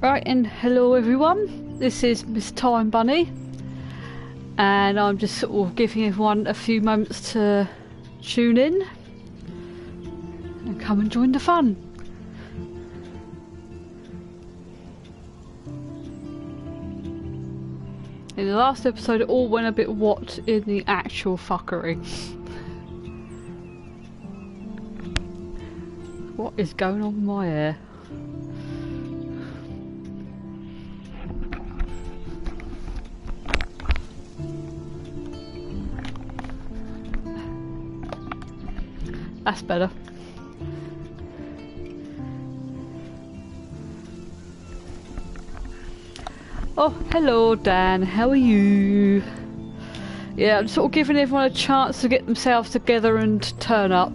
Right, and hello everyone, this is Miss Time Bunny, and I'm just sort of giving everyone a few moments to tune in and come and join the fun. In the last episode it all went a bit what in the actual fuckery. What is going on with my hair? That's better. Oh, hello Dan, how are you? Yeah, I'm sort of giving everyone a chance to get themselves together and turn up.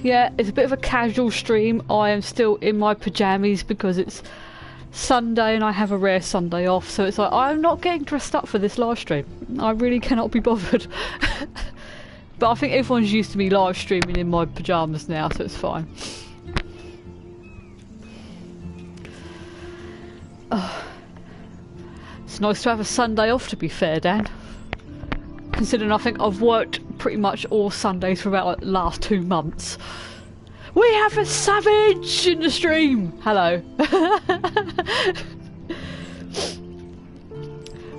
Yeah, it's a bit of a casual stream. I am still in my pyjamas because it's Sunday and I have a rare Sunday off, so it's like I'm not getting dressed up for this live stream. I really cannot be bothered. But I think everyone's used to me live streaming in my pyjamas now, so it's fine. Oh. It's nice to have a Sunday off, to be fair, Dan. Considering I think I've worked pretty much all Sundays for about like, the last 2 months. We have a savage in the stream! Hello.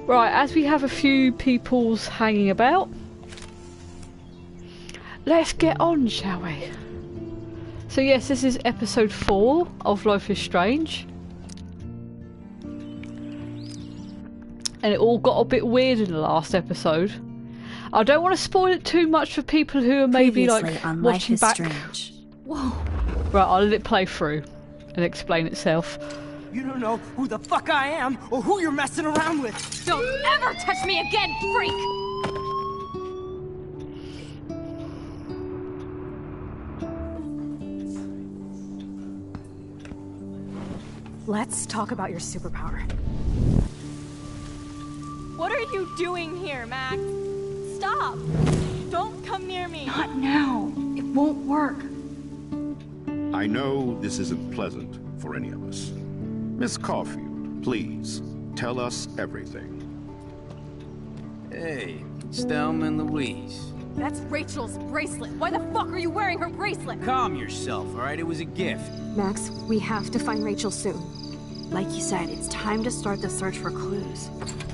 Right, as we have a few peoples hanging about, let's get on, shall we? So yes, this is episode 4 of Life is Strange. And it all got a bit weird in the last episode. I don't want to spoil it too much for people who are maybe like watching back. Strange. Whoa. Right, I'll let it play through and explain itself. You don't know who the fuck I am or who you're messing around with. Don't ever touch me again, freak! Let's talk about your superpower. What are you doing here, Max? Stop! Don't come near me! Not now. It won't work. I know this isn't pleasant for any of us. Miss Caulfield, please, tell us everything. Hey, Stelma and Louise. That's Rachel's bracelet! Why the fuck are you wearing her bracelet? Calm yourself, alright? It was a gift. Max, we have to find Rachel soon. Like you said, it's time to start the search for clues.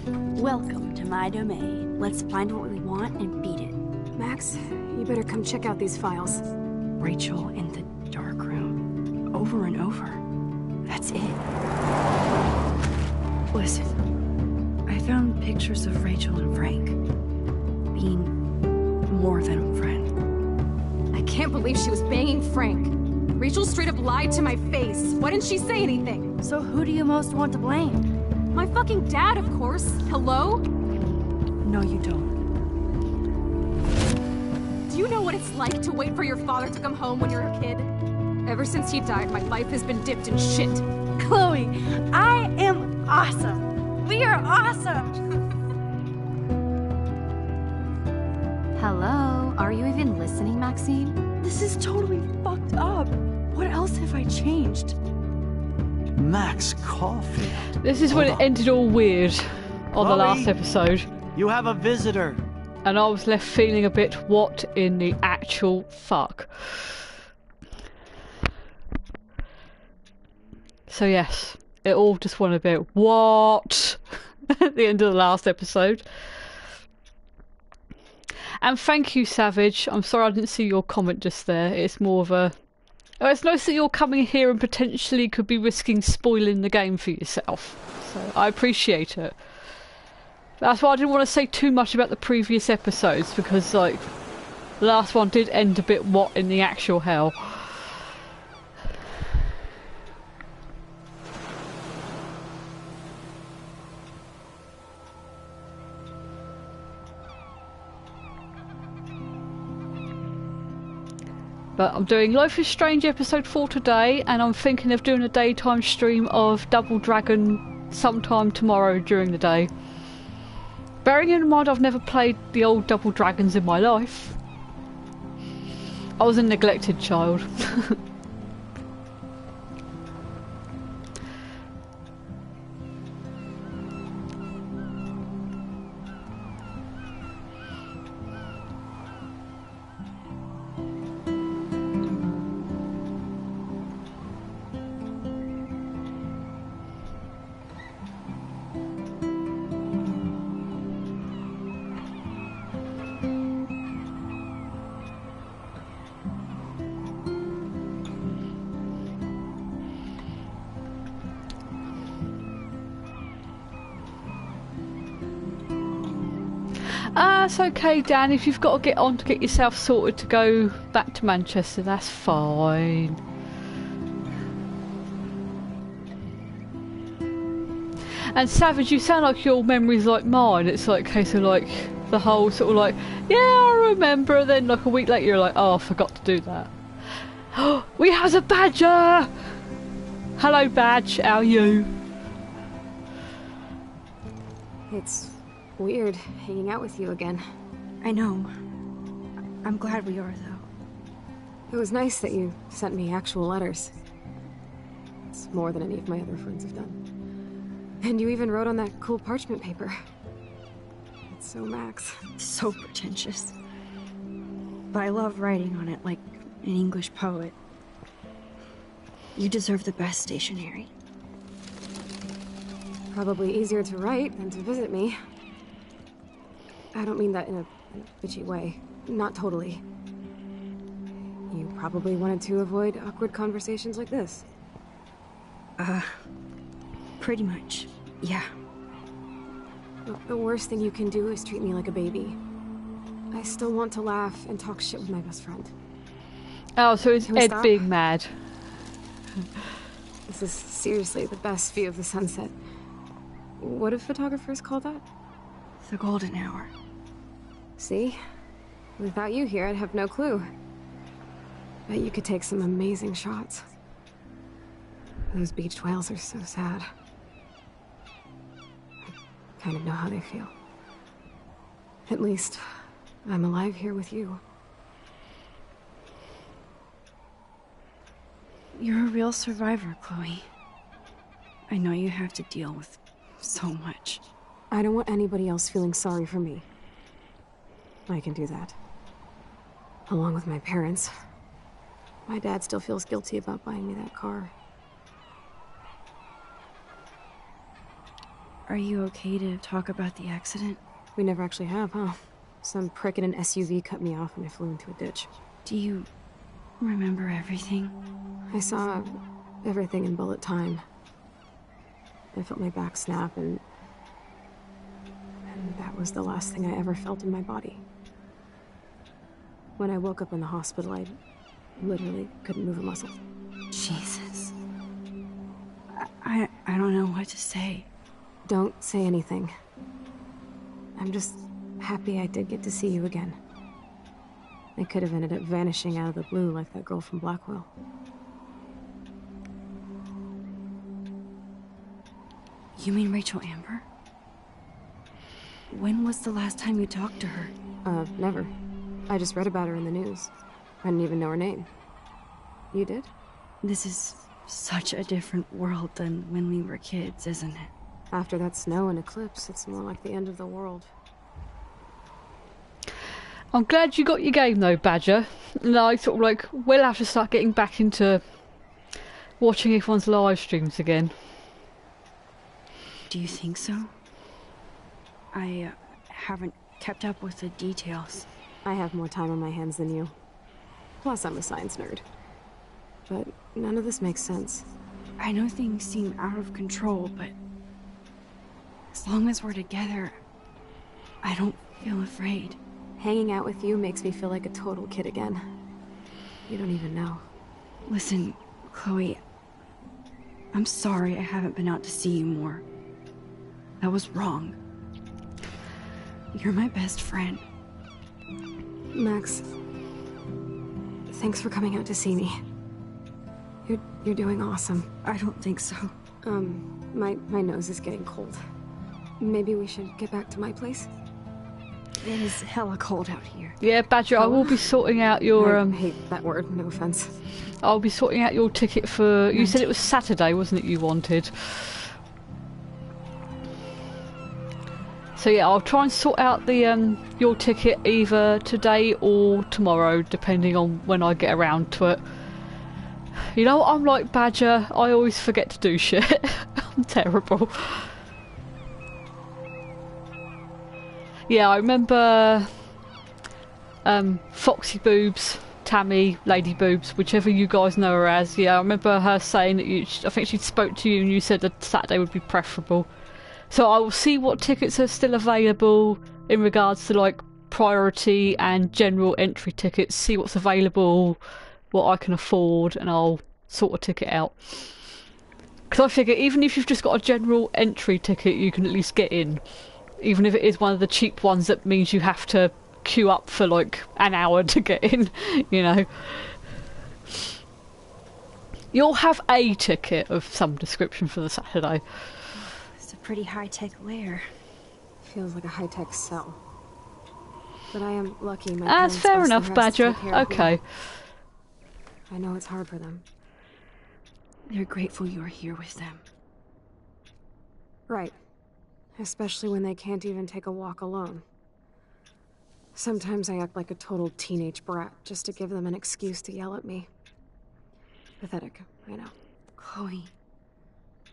Welcome to my domain. Let's find what we want and beat it. Max, you better come check out these files. Rachel in the dark room. Over and over. That's it. Listen, I found pictures of Rachel and Frank being more than a friend. I can't believe she was banging Frank. Rachel straight up lied to my face. Why didn't she say anything? So who do you most want to blame? My fucking dad, of course. Hello? No, you don't. Do you know what it's like to wait for your father to come home when you're a kid? Ever since he died, my life has been dipped in shit. Chloe, I am awesome. We are awesome. Hello? Are you even listening, Maxine? This is totally fucked up. What else have I changed? Max Caulfield. This is when it ended all weird on the last Chloe? episode. You have a visitor. And I was left feeling a bit, what in the actual fuck? So yes, it all just went a bit, what? At the end of the last episode. And thank you, Savage. I'm sorry I didn't see your comment just there. It's more of a... Oh, it's nice that you're coming here and potentially could be risking spoiling the game for yourself. So I appreciate it. That's why I didn't want to say too much about the previous episodes, because like the last one did end a bit what in the actual hell. But I'm doing Life is Strange episode 4 today, and I'm thinking of doing a daytime stream of Double Dragon sometime tomorrow during the day. Bearing in mind I've never played the old Double Dragons in my life. I was a neglected child. It's okay, Dan. If you've got to get on to get yourself sorted to go back to Manchester, that's fine. And Savage, you sound like your memory's like mine. It's like a case of like the whole sort of like, yeah, I remember. And then like a week later, you're like, oh, I forgot to do that. We have a badger. Hello, Badge. How are you? It's weird hanging out with you again. I know. I'm glad we are, though. It was nice that you sent me actual letters. It's more than any of my other friends have done. And you even wrote on that cool parchment paper. It's so Max. So pretentious. But I love writing on it like an English poet. You deserve the best stationery. Probably easier to write than to visit me. I don't mean that in a bitchy way. Not totally. You probably wanted to avoid awkward conversations like this. Pretty much, yeah. The worst thing you can do is treat me like a baby. I still want to laugh and talk shit with my best friend. Oh, so it's Ed stop? being mad. This is seriously the best view of the sunset. What do photographers call that? The golden hour. See? Without you here, I'd have no clue. Bet you could take some amazing shots. Those beached whales are so sad. I kind of know how they feel. At least, I'm alive here with you. You're a real survivor, Chloe. I know you have to deal with so much. I don't want anybody else feeling sorry for me. I can do that. Along with my parents. My dad still feels guilty about buying me that car. Are you okay to talk about the accident? We never actually have, huh? Some prick in an SUV cut me off and I flew into a ditch. Do you remember everything? I saw everything in bullet time. I felt my back snap and that was the last thing I ever felt in my body. When I woke up in the hospital, I literally couldn't move a muscle. Jesus. I don't know what to say. Don't say anything. I'm just happy I did get to see you again. I could have ended up vanishing out of the blue like that girl from Blackwell. You mean Rachel Amber? When was the last time you talked to her? Never. I just read about her in the news. I didn't even know her name. You did? This is such a different world than when we were kids, isn't it? After that snow and eclipse, it's more like the end of the world. I'm glad you got your game though, Badger. And I sort of like, we'll have to start getting back into watching everyone's live streams again. Do you think so? I haven't kept up with the details. I have more time on my hands than you. Plus, I'm a science nerd. But none of this makes sense. I know things seem out of control, but as long as we're together, I don't feel afraid. Hanging out with you makes me feel like a total kid again. You don't even know. Listen, Chloe, I'm sorry I haven't been out to see you more. That was wrong. You're my best friend. Max, thanks for coming out to see me. You're doing awesome. I don't think so. My nose is getting cold. Maybe we should get back to my place? It is hella cold out here. Yeah, Badger, I will be sorting out your I hate that word, no offense. I'll be sorting out your ticket for... You said it was Saturday, wasn't it, you wanted? So yeah, I'll try and sort out the your ticket either today or tomorrow, depending on when I get around to it. You know what I'm like, Badger? I always forget to do shit. I'm terrible. Yeah, I remember Foxy Boobs, Tammy, Lady Boobs, whichever you guys know her as. Yeah, I remember her saying that I think she spoke to you and you said that Saturday would be preferable. So I will see what tickets are still available in regards to like priority and general entry tickets, see what's available, what I can afford, and I'll sort a ticket out. Because I figure even if you've just got a general entry ticket, you can at least get in. Even if it is one of the cheap ones that means you have to queue up for like an hour to get in, you know. You'll have a ticket of some description for the Saturday. It's a pretty high-tech lair. Feels like a high-tech cell. But I am lucky my That's parents fair trust enough, the rest to Badger. take care of me. Okay. I know it's hard for them. They're grateful you're here with them. Right. Especially when they can't even take a walk alone. Sometimes I act like a total teenage brat just to give them an excuse to yell at me. Pathetic, I know. Chloe,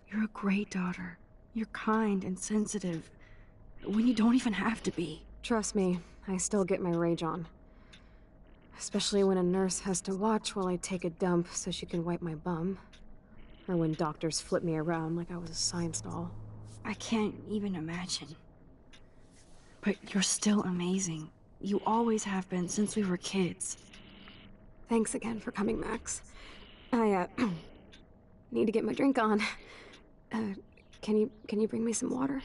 you're a great daughter. You're kind and sensitive, when you don't even have to be. Trust me, I still get my rage on. Especially when a nurse has to watch while I take a dump so she can wipe my bum. Or when doctors flip me around like I was a science doll. I can't even imagine. But you're still amazing. You always have been since we were kids. Thanks again for coming, Max. I, need to get my drink on. Can you bring me some water?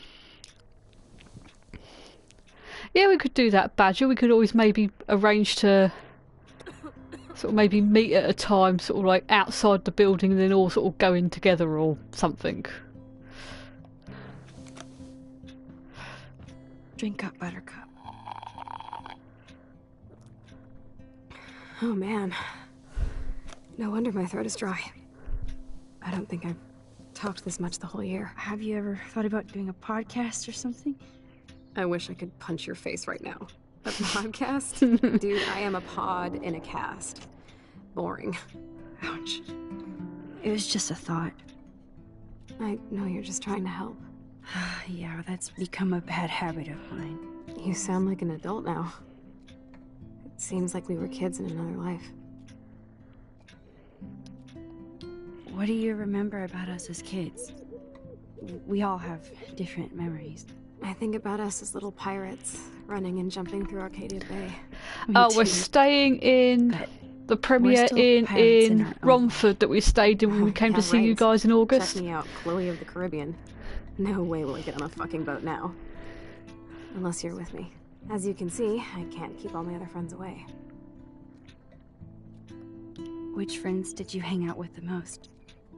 Yeah, we could do that, Badger. We could always maybe arrange to sort of maybe meet at a time, sort of like outside the building, and then all sort of go in together or something. Drink up, Buttercup. Oh man. No wonder my throat is dry. I don't think I've talked this much the whole year. Have you ever thought about doing a podcast or something? I wish I could punch your face right now. A podcast? Dude, I am a pod in a cast. Boring. Ouch. It was just a thought. I know you're just trying to help. Yeah, that's become a bad habit of mine. You sound like an adult now. It seems like we were kids in another life. What do you remember about us as kids? We all have different memories. I think about us as little pirates, running and jumping through Arcadia Bay. Oh, we're staying in the Premier Inn in Romford that we stayed in when we came to see you guys in August. Check me out, Chloe of the Caribbean. No way will I get on a fucking boat now. Unless you're with me. As you can see, I can't keep all my other friends away. Which friends did you hang out with the most?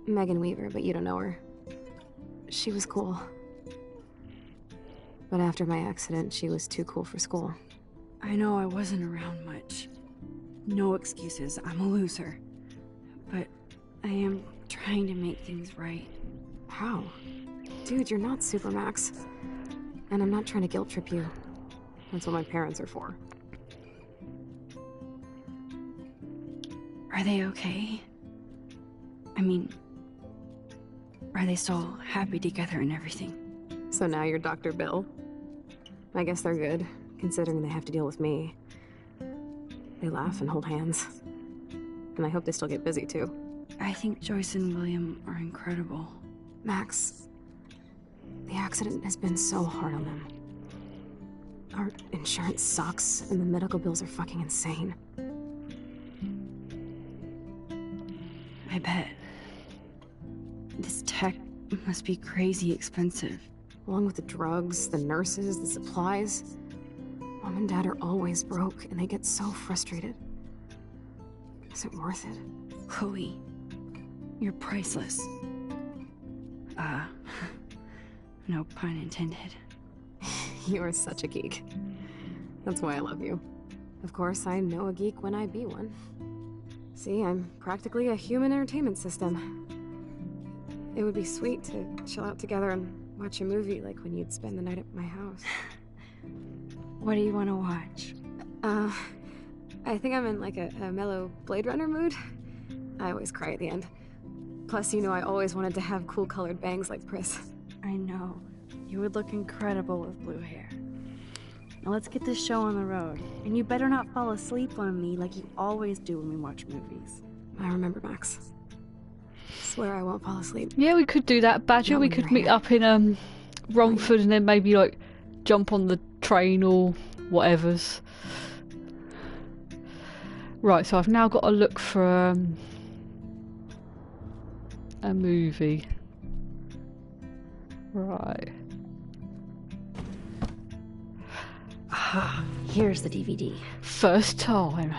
Megan Weaver, but you don't know her. She was cool. But after my accident, she was too cool for school. I know I wasn't around much. No excuses, I'm a loser. But I am trying to make things right. How? Dude, you're not Supermax. And I'm not trying to guilt trip you. That's what my parents are for. Are they okay? I mean, are they still happy together and everything? So now you're Dr. Bill? I guess they're good, considering they have to deal with me. They laugh and hold hands. And I hope they still get busy, too. I think Joyce and William are incredible. Max, the accident has been so hard on them. Our insurance sucks, and the medical bills are fucking insane. I bet. This tech must be crazy expensive. Along with the drugs, the nurses, the supplies. Mom and Dad are always broke, and they get so frustrated. Is it worth it? Chloe, you're priceless. No pun intended. You are such a geek. That's why I love you. Of course, I know a geek when I be one. See, I'm practically a human entertainment system. It would be sweet to chill out together and watch a movie like when you'd spend the night at my house. What do you want to watch? I think I'm in like a mellow Blade Runner mood. I always cry at the end. Plus, you know I always wanted to have cool colored bangs like Pris. I know. You would look incredible with blue hair. Now let's get this show on the road. And you better not fall asleep on me like you always do when we watch movies. I remember, Max. Swear I won't fall asleep. Yeah, we could do that, Badger. Not We when could you're meet here. up in Romford and then maybe like jump on the train or whatever's. Right, so I've now got to look for a movie. Right. Ah, here's the DVD. First time.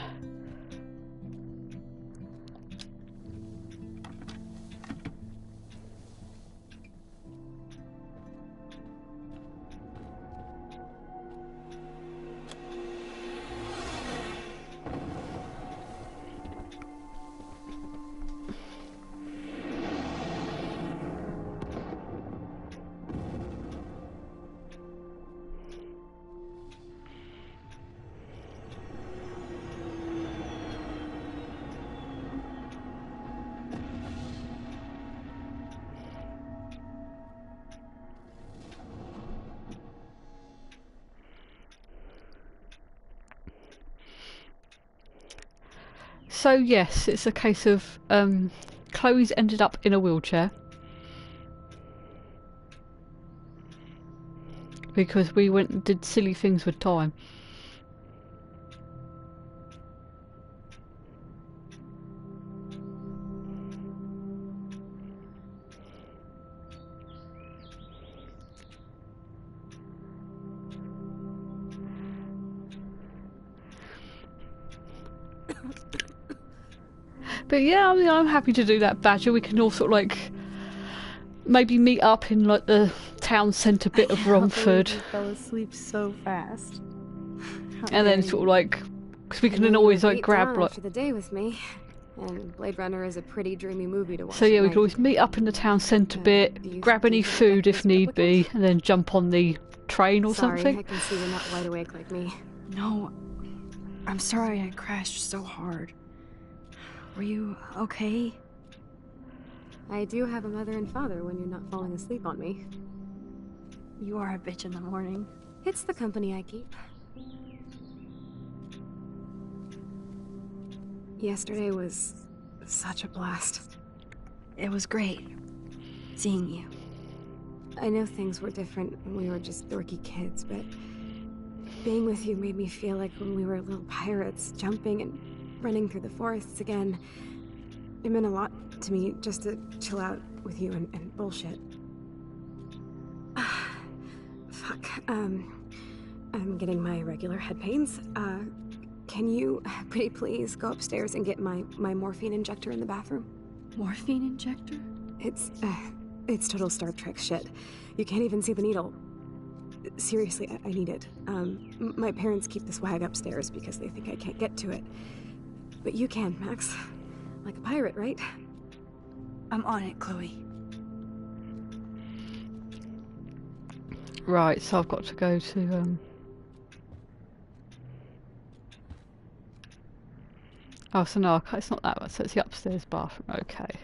So yes, it's a case of Chloe's ended up in a wheelchair because we went and did silly things with time. But yeah, I mean, I'm happy to do that, Badger. We can all sort of like maybe meet up in like the town centre bit of Romford. I fell asleep so fast. And then sort of like, because we can then always like grab like. After the day with me, and Blade Runner is a pretty dreamy movie to watch. So yeah, we could always meet up in the town centre bit, grab any food if need be, and then jump on the train or something. I can see you're not wide awake like me. No, I'm sorry I crashed so hard. Were you okay? I do have a mother and father when you're not falling asleep on me. You are a bitch in the morning. It's the company I keep. Yesterday was such a blast. It was great seeing you. I know things were different when we were just dorky kids, but being with you made me feel like when we were little pirates, jumping and running through the forests again. It meant a lot to me just to chill out with you and bullshit. Fuck. I'm getting my regular head pains. Can you, pretty please, go upstairs and get my morphine injector in the bathroom? Morphine injector? It's total Star Trek shit. You can't even see the needle. Seriously, I need it. My parents keep the swag upstairs because they think I can't get to it. But you can, Max. Like a pirate, right? I'm on it, Chloe. Right, so I've got to go to oh, so no, it's not that one, so it's the upstairs bathroom, okay.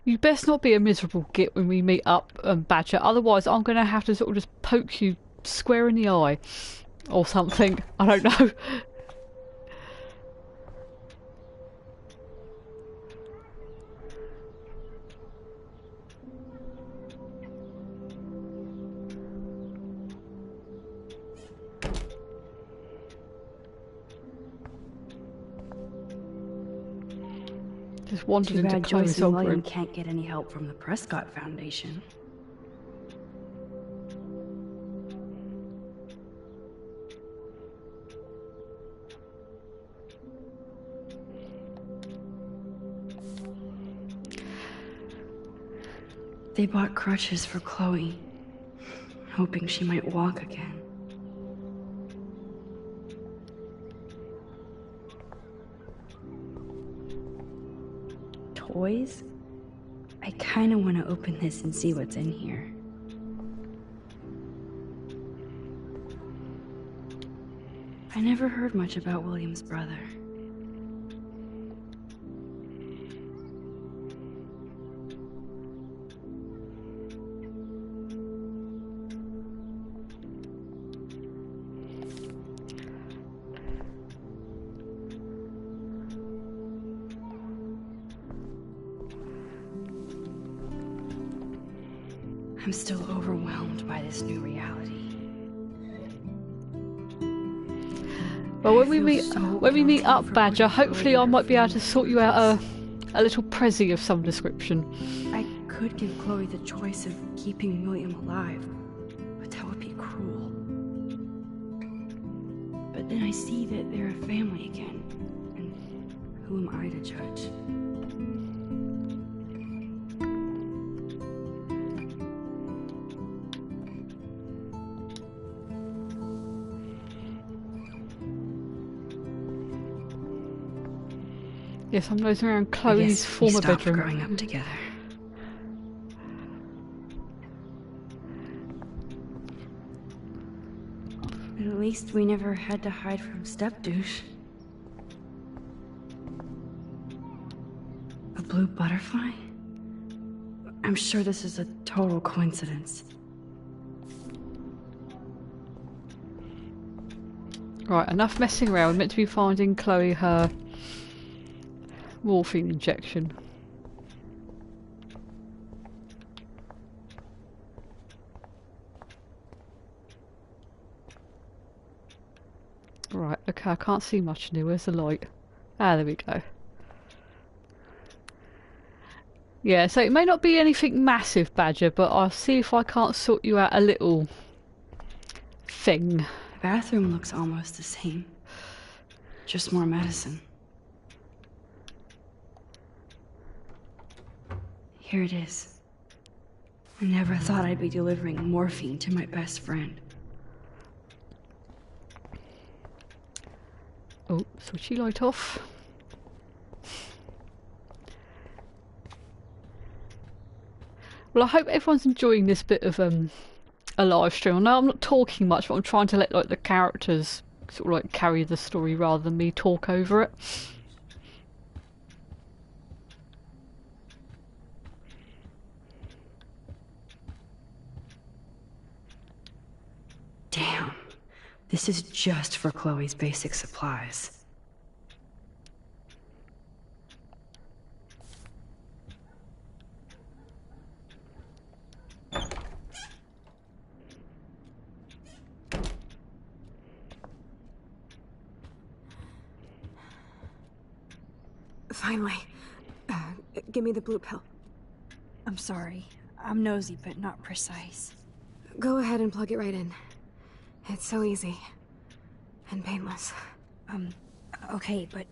You best not be a miserable git when we meet up, Badger, otherwise I'm going to have to sort of just poke you square in the eye. Or something, I don't know. Just wandered Too into bad Chloe's Joyce and old William room. can't get any help from the Prescott Foundation. They bought crutches for Chloe, hoping she might walk again. Toys? I kinda wanna open this and see what's in here. I never heard much about William's brother. I'm still overwhelmed by this new reality. Well, when we meet up, Badger, hopefully I might be able to sort you out a little prezi of some description. I could give Chloe the choice of keeping William alive, but that would be cruel. But then I see that they're a family again, and who am I to judge? Yes, I'm nosing around Chloe's former bedroom. Growing up together. But at least we never had to hide from step-douche. A blue butterfly? I'm sure this is a total coincidence. Right, enough messing around. We're meant to be finding Chloe her morphine injection. Right, okay, I can't see much new. Where's the light? Ah, there we go. Yeah, so it may not be anything massive, Badger, but I'll see if I can't sort you out a little thing. The bathroom looks almost the same. Just more medicine. Here it is. I never thought I'd be delivering morphine to my best friend. Oh, switchy light off. Well, I hope everyone's enjoying this bit of a live stream. I know I'm not talking much, but I'm trying to let like the characters sort of like carry the story rather than me talk over it. Damn. This is just for Chloe's basic supplies. Finally. Give me the blue pill. I'm sorry. I'm nosy, but not precise. Go ahead and plug it right in. It's so easy. And painless. Okay, but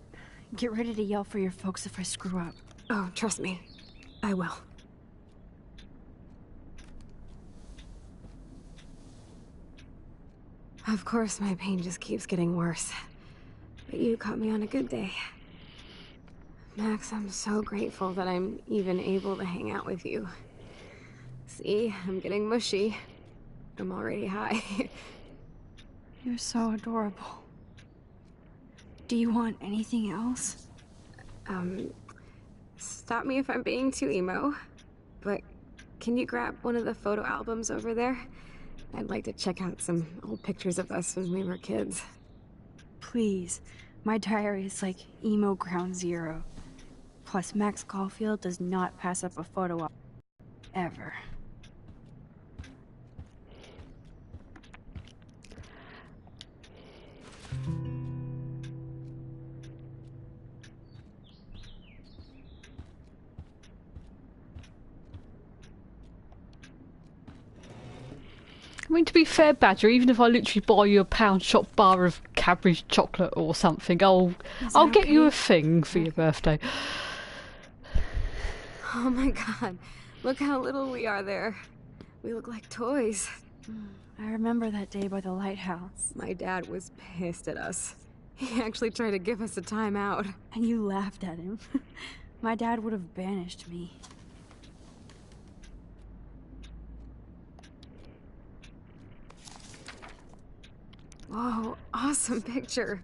get ready to yell for your folks if I screw up. Oh, trust me. I will. Of course, my pain just keeps getting worse. But you caught me on a good day. Max, I'm so grateful that I'm even able to hang out with you. See, I'm getting mushy. I'm already high. You're so adorable. Do you want anything else? Stop me if I'm being too emo, but can you grab one of the photo albums over there? I'd like to check out some old pictures of us when we were kids. Please. My diary is like emo ground zero. Plus, Max Caulfield does not pass up a photo op ever. I mean, to be fair, Badger, even if I literally buy you a pound shop bar of Cadbury's chocolate or something, I'll get you a thing for your birthday. Oh my god, look how little we are there. We look like toys. I remember that day by the lighthouse. My dad was pissed at us. He actually tried to give us a timeout. And you laughed at him. My dad would have banished me. Whoa, awesome picture.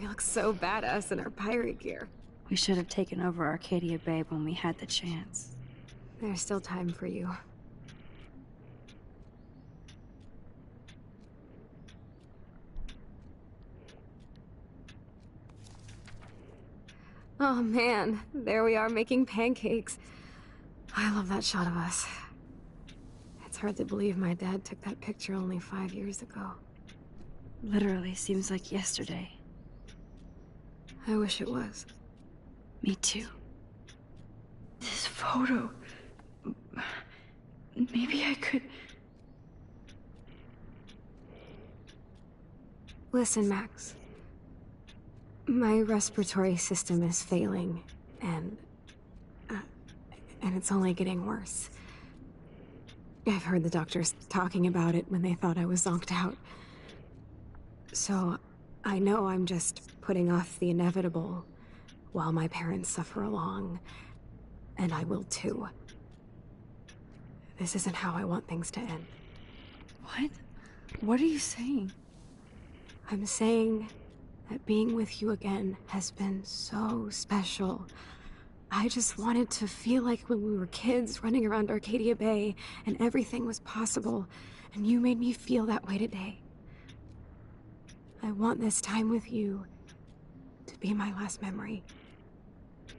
We look so badass in our pirate gear. We should have taken over Arcadia Bay when we had the chance. There's still time for you. Oh man, there we are making pancakes. I love that shot of us. hard to believe my dad took that picture only 5 years ago. Literally seems like yesterday. I wish it was. Me too. This photo... Maybe I could... Listen, Max. My respiratory system is failing, and it's only getting worse. I've heard the doctors talking about it when they thought I was zonked out. So, I know I'm just putting off the inevitable while my parents suffer along, and I will too. This isn't how I want things to end. What? What are you saying? I'm saying that being with you again has been so special. I just wanted to feel like when we were kids running around Arcadia Bay and everything was possible, and you made me feel that way today. I want this time with you to be my last memory. Do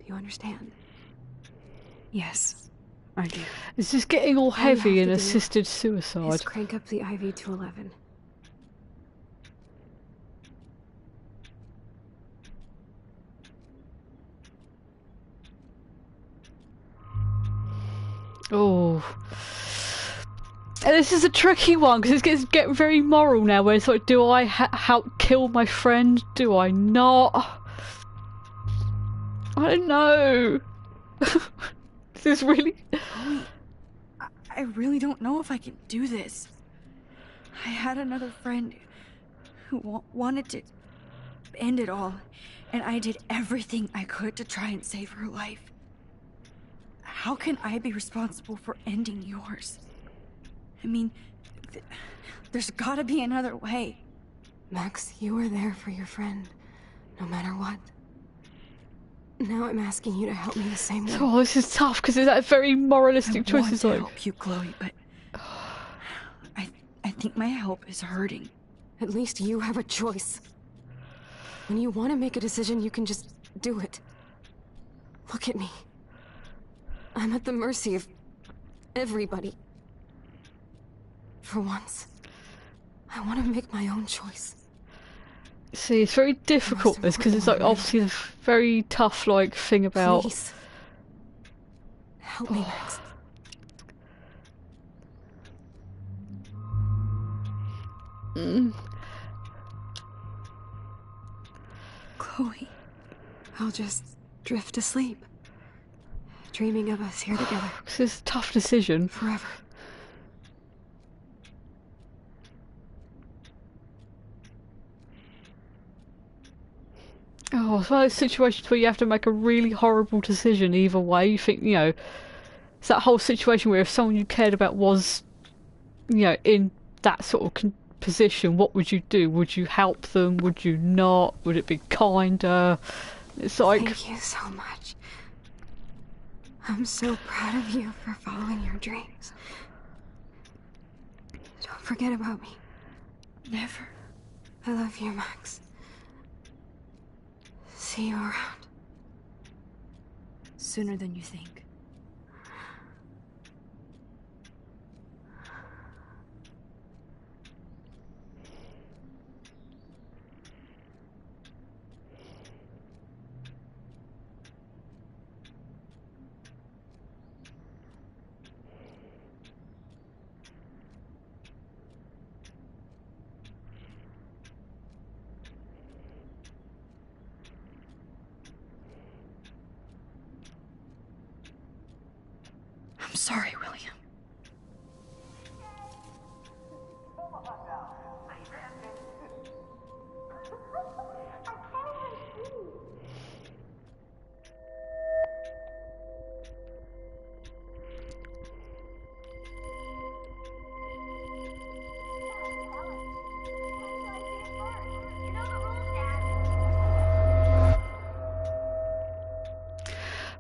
you understand? Yes, I do. It's just getting all heavy in assisted suicide. Just crank up the IV to 11. Oh. And this is a tricky one because it's getting very moral now where it's like, do I help kill my friend? Do I not? I don't know. This is really... Chloe, I really don't know if I can do this. I had another friend who wanted to end it all, and I did everything I could to try and save her life. How can I be responsible for ending yours? I mean, there's gotta be another way. Max, you were there for your friend, no matter what. Now I'm asking you to help me the same way. Oh, this is tough because it's that very moralistic choice. I want to help you, Chloe, but I think my help is hurting. At least you have a choice. When you want to make a decision, you can just do it. Look at me. I'm at the mercy of everybody. For once, I want to make my own choice. See, it's very difficult this because it's like obviously a very tough like thing about. Please. Help me, Max. Chloe. I'll just drift to sleep, dreaming of us here together. This is a tough decision. Forever. Oh, it's one of those situations where you have to make a really horrible decision either way. You think, you know, it's that whole situation where if someone you cared about was, you know, in that sort of position, what would you do? Would you help them? Would you not? Would it be kinder? It's like... Thank you so much. I'm so proud of you for following your dreams. Don't forget about me. Never. I love you, Max. See you around. Sooner than you think. I'm sorry, William.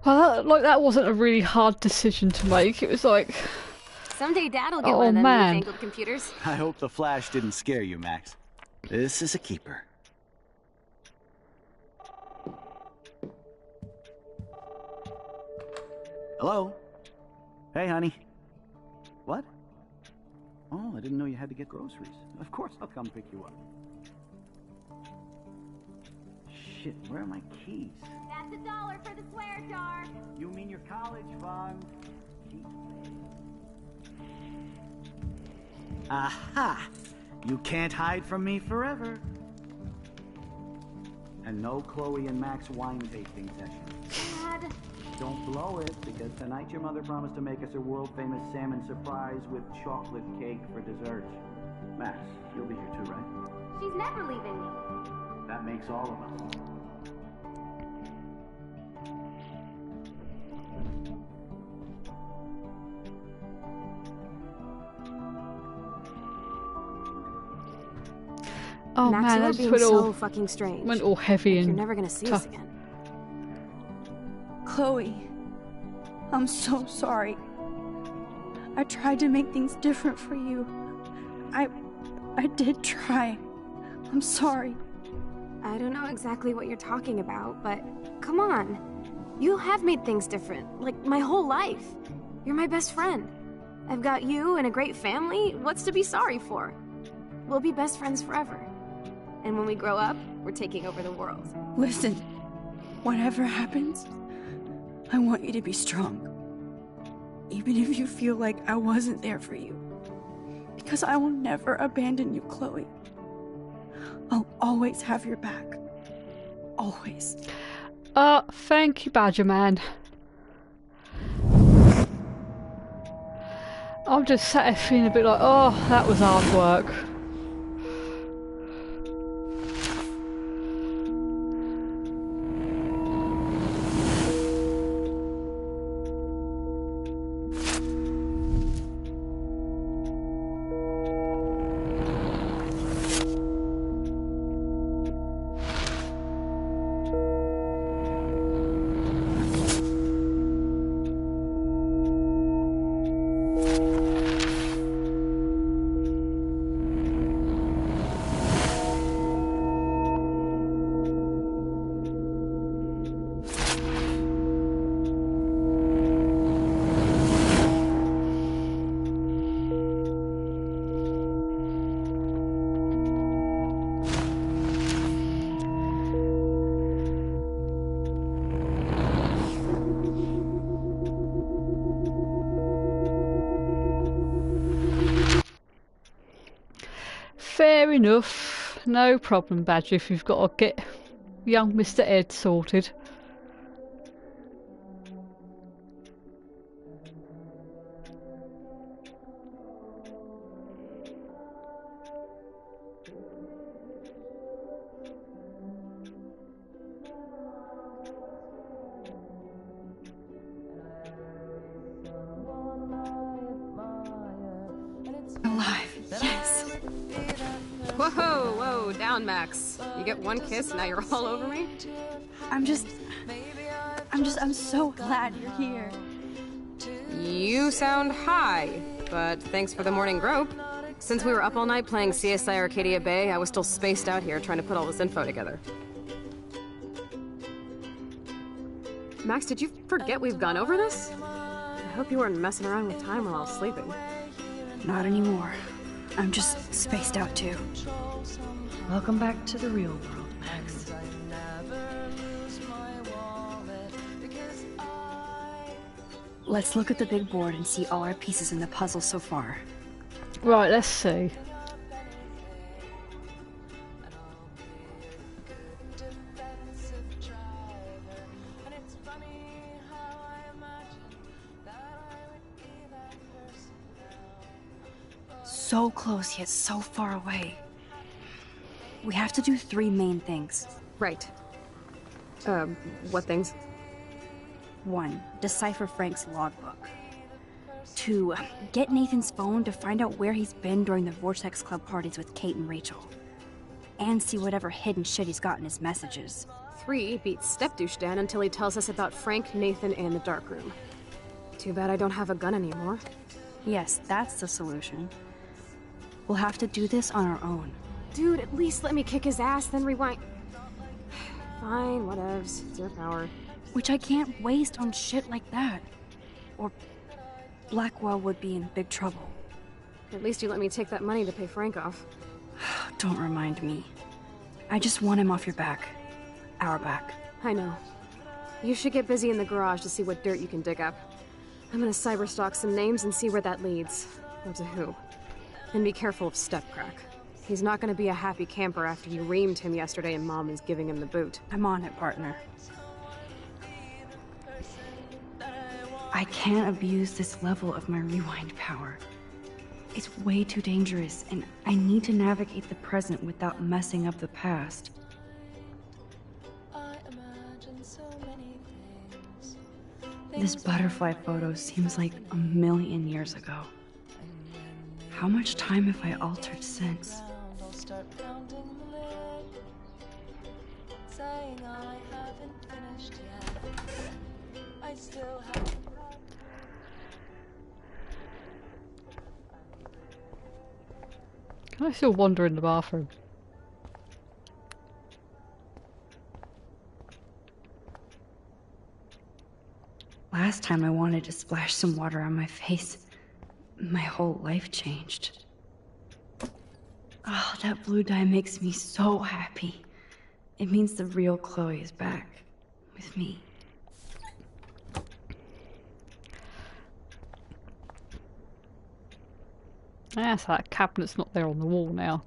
Well, that wasn't a really hard decision to make. It was like... Someday Dad'll get Oh, one of them man. newfangled computers. I hope the flash didn't scare you, Max. This is a keeper. Hello? Hey, honey. What? Oh, I didn't know you had to get groceries. Of course I'll come pick you up. Shit, where are my keys? That's $1 for the swear jar. You mean your college fund? Aha! You can't hide from me forever. And no Chloe and Max wine tasting session. Dad. Don't blow it, because tonight your mother promised to make us a world-famous salmon surprise with chocolate cake for dessert. Max, you'll be here too, right? She's never leaving me. That makes all of us. Oh Max, man, you are that's being went all so fucking strange. went all heavy Like and you're never gonna see us tough. again. Chloe, I'm so sorry. I tried to make things different for you. I did try. I'm sorry. I don't know exactly what you're talking about, but come on. You have made things different, like my whole life. You're my best friend. I've got you and a great family. What's to be sorry for? We'll be best friends forever. And when we grow up, we're taking over the world. Listen, whatever happens, I want you to be strong. Even if you feel like I wasn't there for you. Because I will never abandon you, Chloe. I'll always have your back. Always. Thank you, Badger Man. I'm just sat here feeling a bit like, oh, that was hard work. Fair enough. No problem, Badger, if you've got to get young Mr. Ed sorted. Alive, yes. Whoa, whoa, down, Max. You get one kiss, now you're all over me? I'm so glad you're here. You sound high, but thanks for the morning grope. Since we were up all night playing CSI Arcadia Bay, I was still spaced out here trying to put all this info together. Max, did you forget we've gone over this? I hope you weren't messing around with time while I was sleeping. Not anymore. I'm just spaced out too. Welcome back to the real world, Max. Let's look at the big board and see all our pieces in the puzzle so far. Right, let's see. So close yet so far away. We have to do 3 main things. Right. What things? 1. Decipher Frank's logbook. 2. Get Nathan's phone to find out where he's been during the Vortex Club parties with Kate and Rachel. And see whatever hidden shit he's got in his messages. 3. Beat Stepdouche Dan until he tells us about Frank, Nathan, and the dark room. Too bad I don't have a gun anymore. Yes, that's the solution. We'll have to do this on our own. Dude, at least let me kick his ass, then rewind. Fine, whatevs. It's your power. Which I can't waste on shit like that. Or Blackwell would be in big trouble. At least you let me take that money to pay Frank off. Don't remind me. I just want him off your back. Our back. I know. You should get busy in the garage to see what dirt you can dig up. I'm gonna cyberstalk some names and see where that leads. Or to who. And be careful of Stepcrack. He's not gonna be a happy camper after you reamed him yesterday and Mom is giving him the boot. I'm on it, partner. I can't abuse this level of my rewind power. It's way too dangerous, and I need to navigate the present without messing up the past. This butterfly photo seems like a million years ago. How much time have I altered since? Can I still wander in the bathroom? Last time I wanted to splash some water on my face, my whole life changed. Oh, that blue dye makes me so happy. It means the real Chloe is back with me. Ah, so that cabinet's not there on the wall now.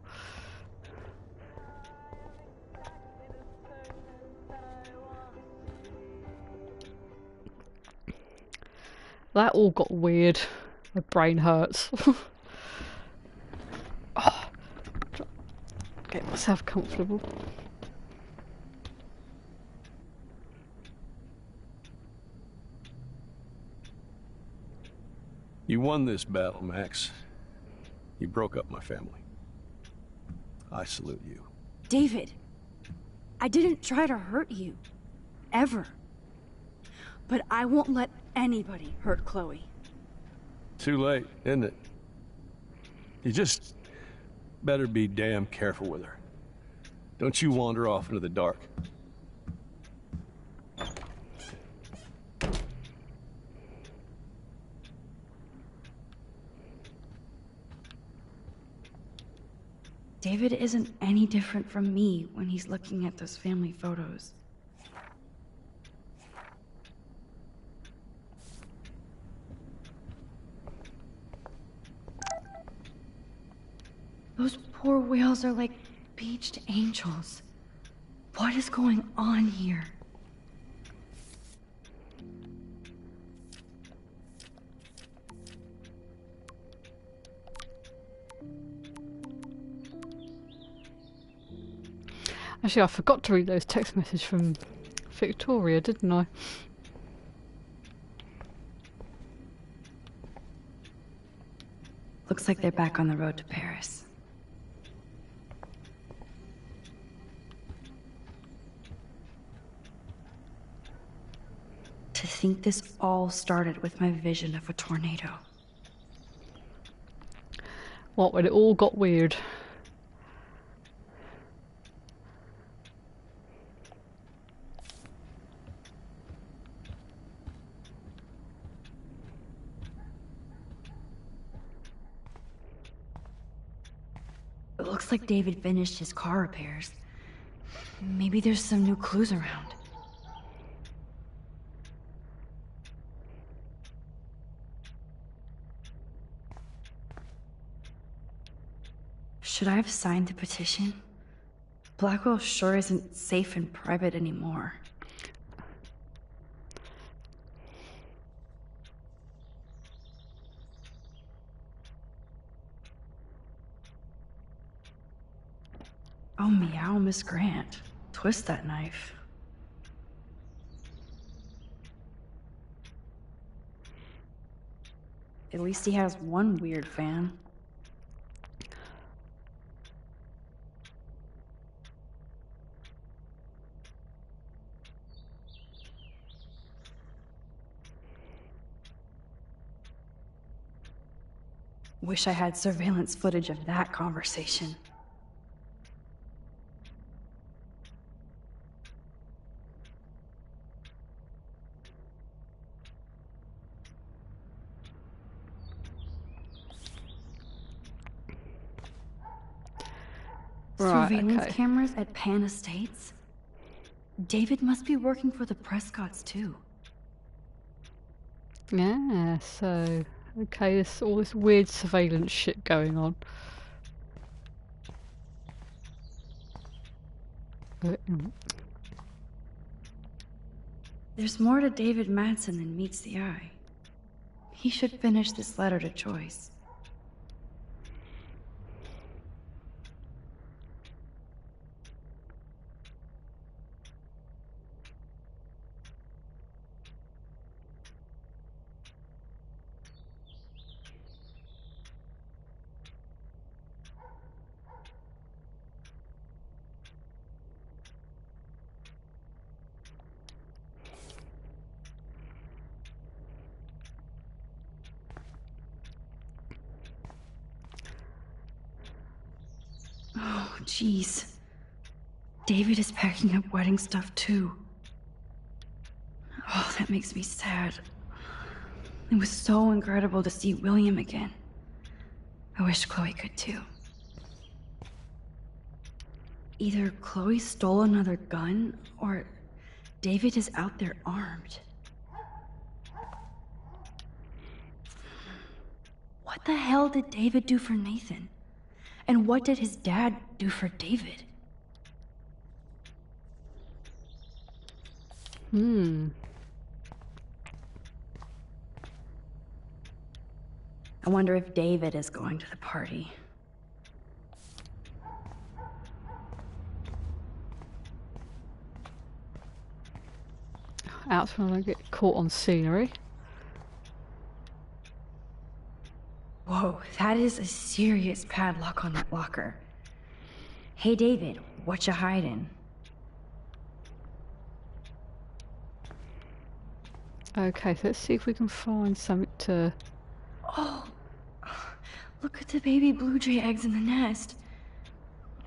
That all got weird. My brain hurts. Oh, get myself comfortable. You won this battle, Max. You broke up my family. I salute you. David, I didn't try to hurt you. Ever. But I won't let anybody hurt Chloe. Too late, isn't it? You just better be damn careful with her. Don't you wander off into the dark. David isn't any different from me when he's looking at those family photos. Those poor whales are like beached angels. What is going on here? Actually, I forgot to read those text messages from Victoria, didn't I? Looks like they're back on the road to Paris. To think this all started with my vision of a tornado. What, when it all got weird? It looks like David finished his car repairs. Maybe there's some new clues around. Should I have signed the petition? Blackwell sure isn't safe and private anymore. Oh, meow, Miss Grant. Twist that knife. At least he has one weird fan. Wish I had surveillance footage of that conversation. Right, Surveillance okay. cameras at Pan Estates? David must be working for the Prescotts too. Yeah, so okay, there's all this weird surveillance shit going on. There's more to David Madsen than meets the eye. He should finish this letter to Joyce. Oh, jeez. David is packing up wedding stuff too. Oh, that makes me sad. It was so incredible to see William again. I wish Chloe could too. Either Chloe stole another gun, or David is out there armed. What the hell did David do for Nathan? And what did his dad do for David? I wonder if David is going to the party. Out when I don't get caught on scenery. Whoa, that is a serious padlock on that locker. Hey David, what you hiding? Okay, so let's see if we can find something to... Oh, look at the baby blue jay eggs in the nest.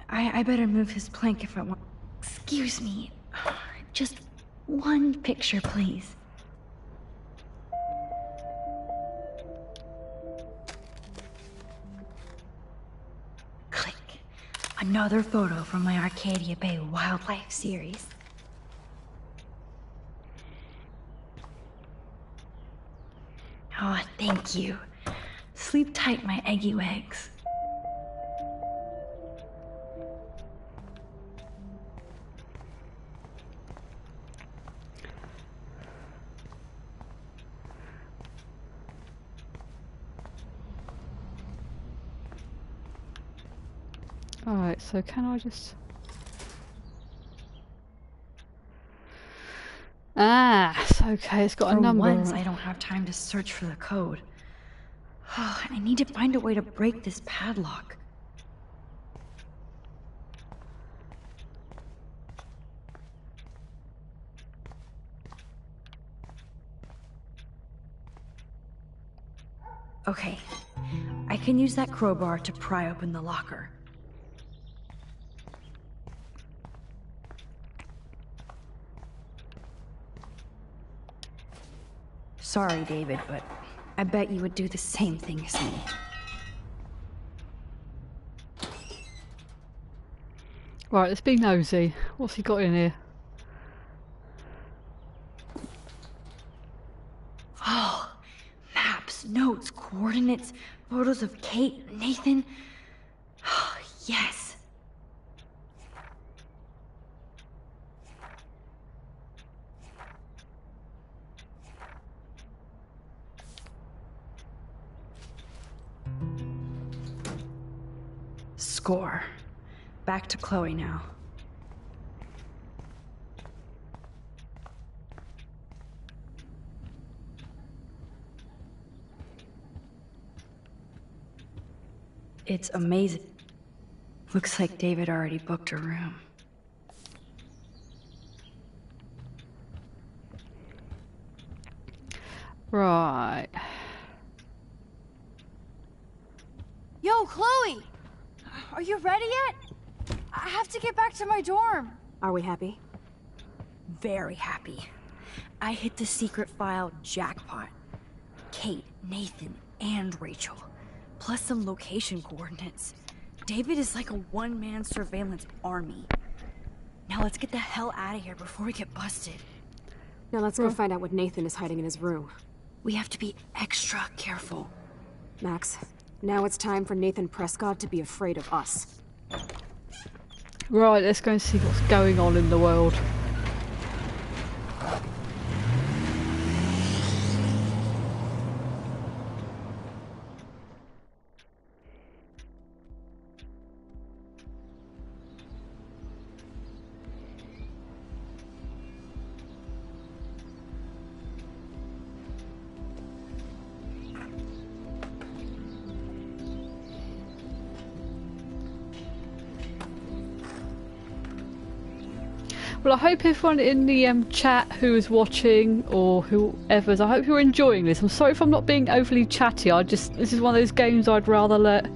I better move his plank if I want. Excuse me, just one picture, please. Click. Another photo from my Arcadia Bay Wildlife series. Oh, thank you. Sleep tight, my eggy wags. Alright, so can I just... Ah, it's okay, it's got a number. For once, I don't have time to search for the code. Oh, I need to find a way to break this padlock. Okay, I can use that crowbar to pry open the locker. Sorry, David, but I bet you would do the same thing as me. Right, let's be nosy. What's he got in here? Oh, maps, notes, coordinates, photos of Kate, Nathan. Oh, yes. Score. Back to Chloe now. It's amazing. Looks like David already booked a room. Right. Yo, Chloe! Are you ready yet? I have to get back to my dorm. Are we happy? Very happy. I hit the secret file jackpot. Kate, Nathan, and Rachel. Plus some location coordinates. David is like a one-man surveillance army. Now let's get the hell out of here before we get busted. Now let's go find out what Nathan is hiding in his room. We have to be extra careful. Max, now it's time for Nathan Prescott to be afraid of us. Right, let's go and see what's going on in the world. Well, I hope everyone in the chat who is watching, or whoever's, I hope you're enjoying this. I'm sorry if I'm not being overly chatty. This is one of those games I'd rather let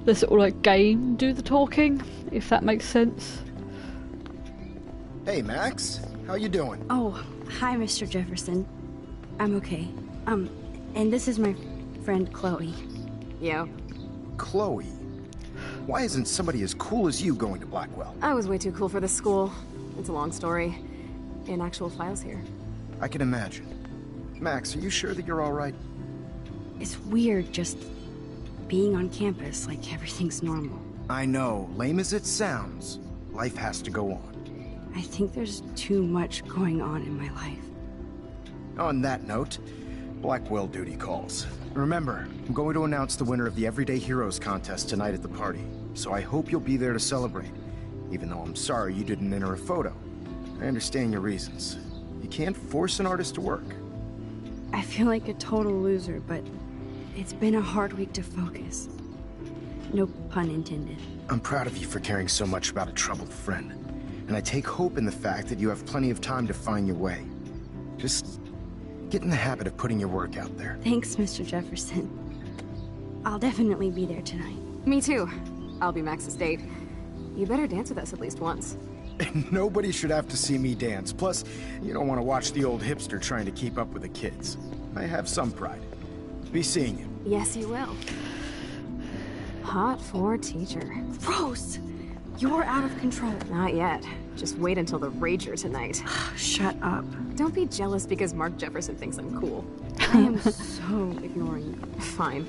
the sort of like game do the talking, if that makes sense. Hey, Max. How you doing? Oh, hi, Mr. Jefferson. I'm okay. And this is my friend Chloe. Yo. Chloe? Why isn't somebody as cool as you going to Blackwell? I was way too cool for this school. It's a long story. And actual files here. I can imagine. Max, are you sure that you're all right? It's weird just being on campus like everything's normal. I know. Lame as it sounds, life has to go on. I think there's too much going on in my life. On that note, Blackwell duty calls. Remember, I'm going to announce the winner of the Everyday Heroes contest tonight at the party, so I hope you'll be there to celebrate, even though I'm sorry you didn't enter a photo. I understand your reasons. You can't force an artist to work. I feel like a total loser, but it's been a hard week to focus. No pun intended. I'm proud of you for caring so much about a troubled friend, and I take hope in the fact that you have plenty of time to find your way. Just get in the habit of putting your work out there. Thanks, Mr. Jefferson. I'll definitely be there tonight. Me too. I'll be Max's date. You better dance with us at least once. Nobody should have to see me dance. Plus, you don't want to watch the old hipster trying to keep up with the kids. I have some pride. Be seeing you. Yes, you will. Hot for teacher. Rose! You're out of control. Not yet. Just wait until the Rager tonight. Shut up. Don't be jealous because Mark Jefferson thinks I'm cool. I am so ignoring you. Fine.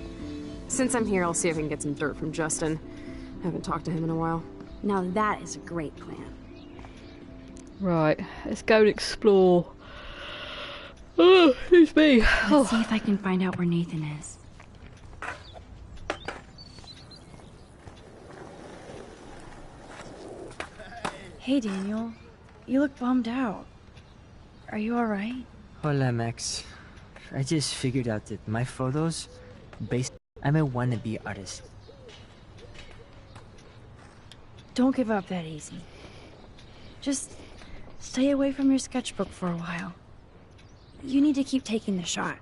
Since I'm here, I'll see if I can get some dirt from Justin. Haven't talked to him in a while. Now that is a great plan. Right, let's go and explore. Oh, excuse me. Let's see if I can find out where Nathan is. Hey, Daniel. You look bummed out. Are you alright? Hola, Max. I just figured out that my photos, I'm a wannabe artist. Don't give up that easy. Just stay away from your sketchbook for a while. You need to keep taking the shot,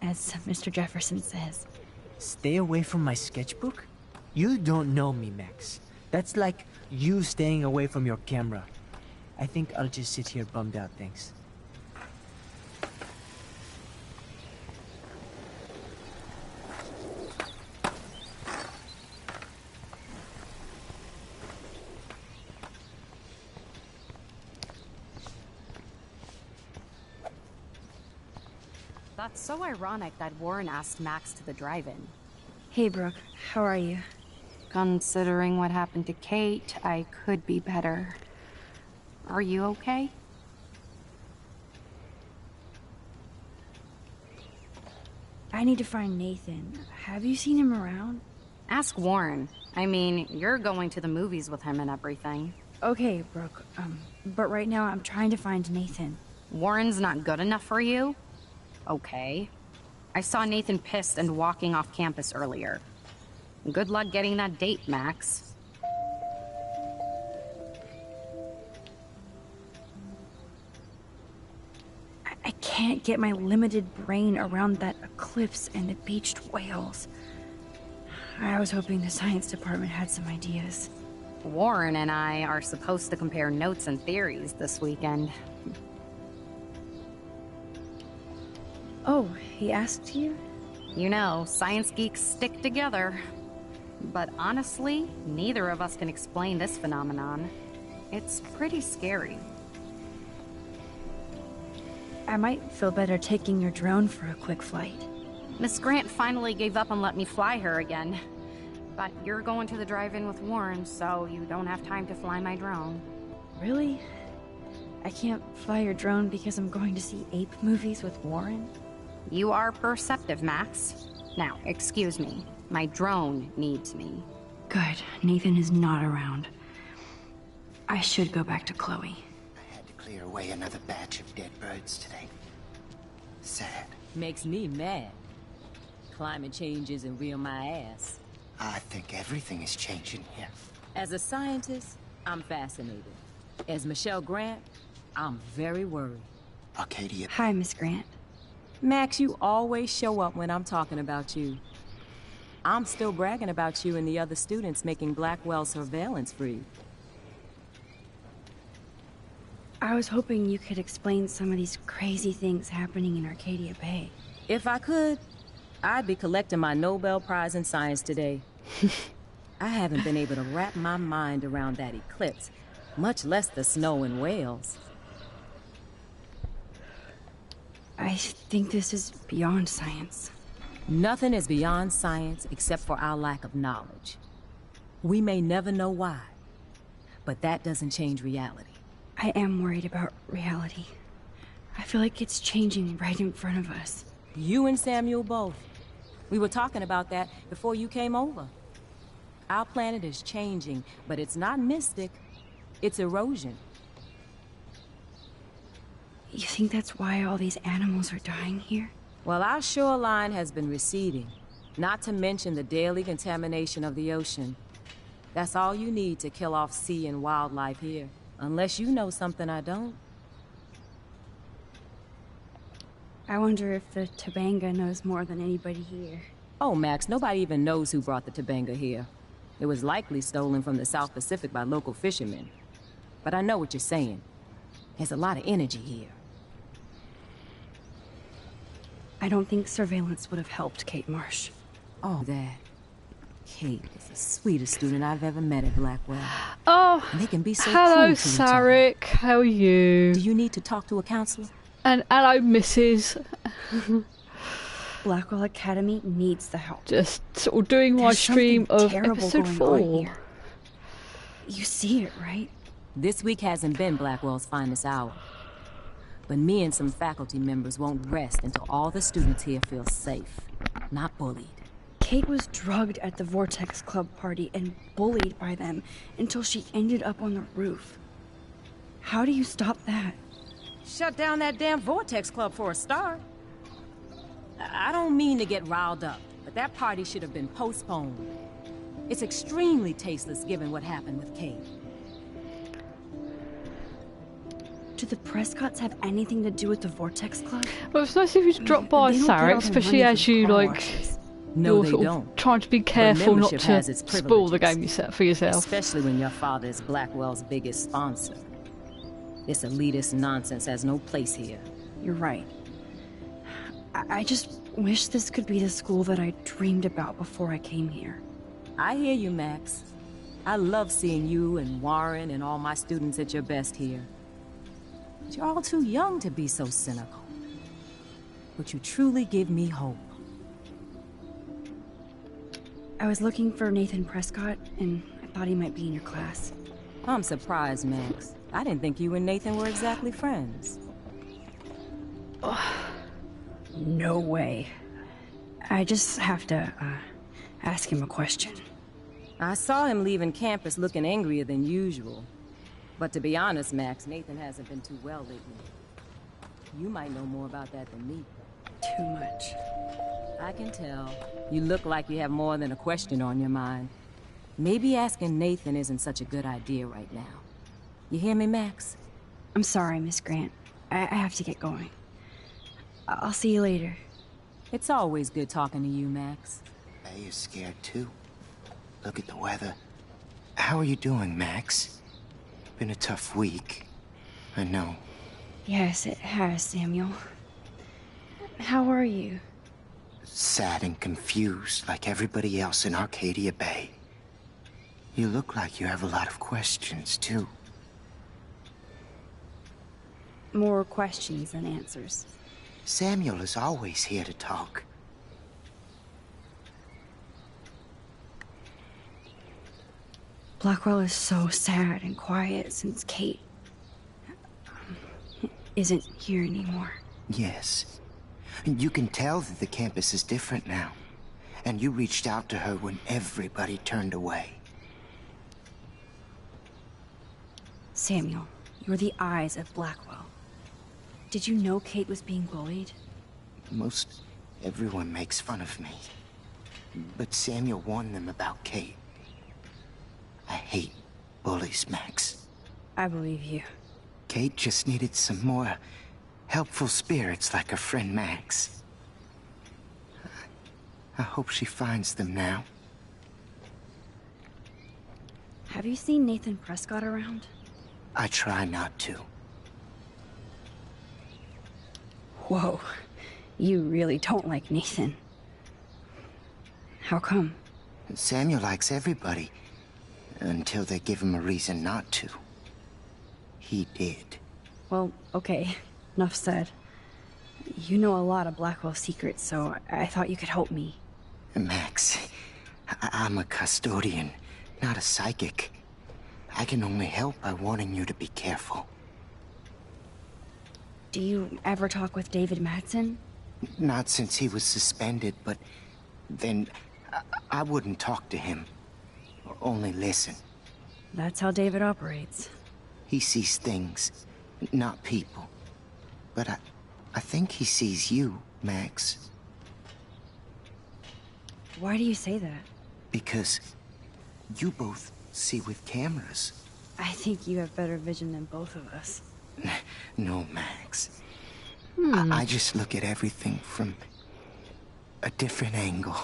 as Mr. Jefferson says. Stay away from my sketchbook? You don't know me, Max. That's like you staying away from your camera. I think I'll just sit here bummed out, thanks. That's so ironic that Warren asked Max to the drive-in. Hey, Brooke. How are you? Considering what happened to Kate, I could be better. Are you okay? I need to find Nathan. Have you seen him around? Ask Warren. I mean, you're going to the movies with him and everything. Okay, Brooke. But right now I'm trying to find Nathan. Warren's not good enough for you? Okay. I saw Nathan pissed and walking off campus earlier. Good luck getting that date, Max. I can't get my limited brain around that eclipse and the beached whales. I was hoping the science department had some ideas. Warren and I are supposed to compare notes and theories this weekend. Oh, he asked you? You know, science geeks stick together. But honestly, neither of us can explain this phenomenon. It's pretty scary. I might feel better taking your drone for a quick flight. Miss Grant finally gave up and let me fly her again. But you're going to the drive-in with Warren, so you don't have time to fly my drone. Really? I can't fly your drone because I'm going to see ape movies with Warren? You are perceptive, Max. Now, excuse me. My drone needs me. Good. Nathan is not around. I should go back to Chloe. I had to clear away another batch of dead birds today. Sad. Makes me mad. Climate change isn't real my ass. I think everything is changing here. As a scientist, I'm fascinated. As Michelle Grant, I'm very worried. Arcadia. Hi, Miss Grant. Max, you always show up when I'm talking about you. I'm still bragging about you and the other students making Blackwell surveillance free. I was hoping you could explain some of these crazy things happening in Arcadia Bay. If I could, I'd be collecting my Nobel Prize in Science today. I haven't been able to wrap my mind around that eclipse, much less the snow in Wales. I think this is beyond science. Nothing is beyond science except for our lack of knowledge. We may never know why, but that doesn't change reality. I am worried about reality. I feel like it's changing right in front of us. You and Samuel both. We were talking about that before you came over. Our planet is changing, but it's not mystic. It's erosion. You think that's why all these animals are dying here? Well, our shoreline has been receding, not to mention the daily contamination of the ocean. That's all you need to kill off sea and wildlife here. Unless you know something I don't. I wonder if the Tobanga knows more than anybody here. Oh, Max, nobody even knows who brought the Tobanga here. It was likely stolen from the South Pacific by local fishermen. But I know what you're saying. There's a lot of energy here. I don't think surveillance would have helped Kate Marsh. Oh, that. Kate is the sweetest student I've ever met at Blackwell. Oh, and they can be so hello, cool to Sarek. How are you? Do you need to talk to a counselor? And hello, Mrs. Blackwell Academy needs the help. Just sort of doing my stream of episode 4. You see it, right? This week hasn't been Blackwell's finest hour. But me and some faculty members won't rest until all the students here feel safe, not bullied. Kate was drugged at the Vortex Club party and bullied by them until she ended up on the roof. How do you stop that? Shut down that damn Vortex Club for a start. I don't mean to get riled up, but that party should have been postponed. It's extremely tasteless given what happened with Kate. Do the Prescotts have anything to do with the Vortex Club? Well, it's nice if you drop by, Sarek, especially as you, like, No, you're they don't. Trying to be careful not to spoil the game you set for yourself. Especially when your father is Blackwell's biggest sponsor. This elitist nonsense has no place here. You're right. I just wish this could be the school that I dreamed about before I came here. I hear you, Max. I love seeing you and Warren and all my students at your best here. But you're all too young to be so cynical. But you truly give me hope. I was looking for Nathan Prescott, and I thought he might be in your class. I'm surprised, Max. I didn't think you and Nathan were exactly friends. No way. I just have to, ask him a question. I saw him leaving campus looking angrier than usual. But to be honest, Max, Nathan hasn't been too well lately. You might know more about that than me. Too much. I can tell. You look like you have more than a question on your mind. Maybe asking Nathan isn't such a good idea right now. You hear me, Max? I'm sorry, Miss Grant. I have to get going. I'll see you later. It's always good talking to you, Max. Are you scared too? Look at the weather. How are you doing, Max? Been a tough week. I know. Yes, it has, Samuel. How are you? sad and confused like everybody else in Arcadia Bay. You look like you have a lot of questions, too. More questions than answers. Samuel is always here to talk. Blackwell is so sad and quiet since Kate isn't here anymore. Yes. You can tell that the campus is different now. And you reached out to her when everybody turned away. Samuel, you're the eyes of Blackwell. Did you know Kate was being bullied? Most everyone makes fun of me. But Samuel warned them about Kate. I hate bullies, Max. I believe you. Kate just needed some more helpful spirits like her friend Max. I hope she finds them now. Have you seen Nathan Prescott around? I try not to. Whoa, you really don't like Nathan. How come? Samuel likes everybody, until they give him a reason not to. He did. Well, okay, enough said. You know a lot of Blackwell secrets, so I thought you could help me. Max, I'm a custodian, not a psychic. I can only help by warning you to be careful. Do you ever talk with David Madsen? Not since he was suspended, but then I wouldn't talk to him. Only listen. That's how David operates. He sees things, not people. But I think he sees you, Max. Why do you say that? Because you both see with cameras. I think you have better vision than both of us. No, Max. I just look at everything from a different angle.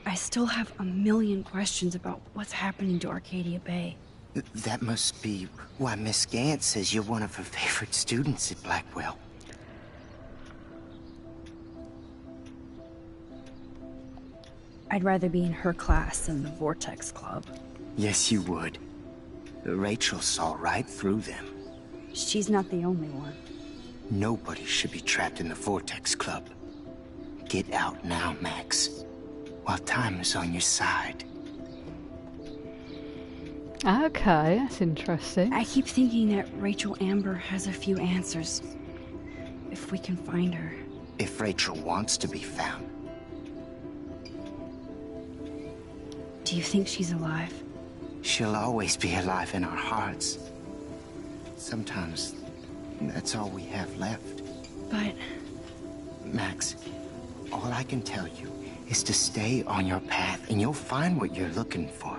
I still have a million questions about what's happening to Arcadia Bay. That must be why Miss Gant says you're one of her favorite students at Blackwell. I'd rather be in her class than the Vortex Club. Yes, you would. Rachel saw right through them. She's not the only one. Nobody should be trapped in the Vortex Club. Get out now, Max, while time is on your side. Okay, that's interesting. I keep thinking that Rachel Amber has a few answers. If we can find her. If Rachel wants to be found. Do you think she's alive? She'll always be alive in our hearts. Sometimes that's all we have left. But... Max, all I can tell you is to stay on your path and you'll find what you're looking for.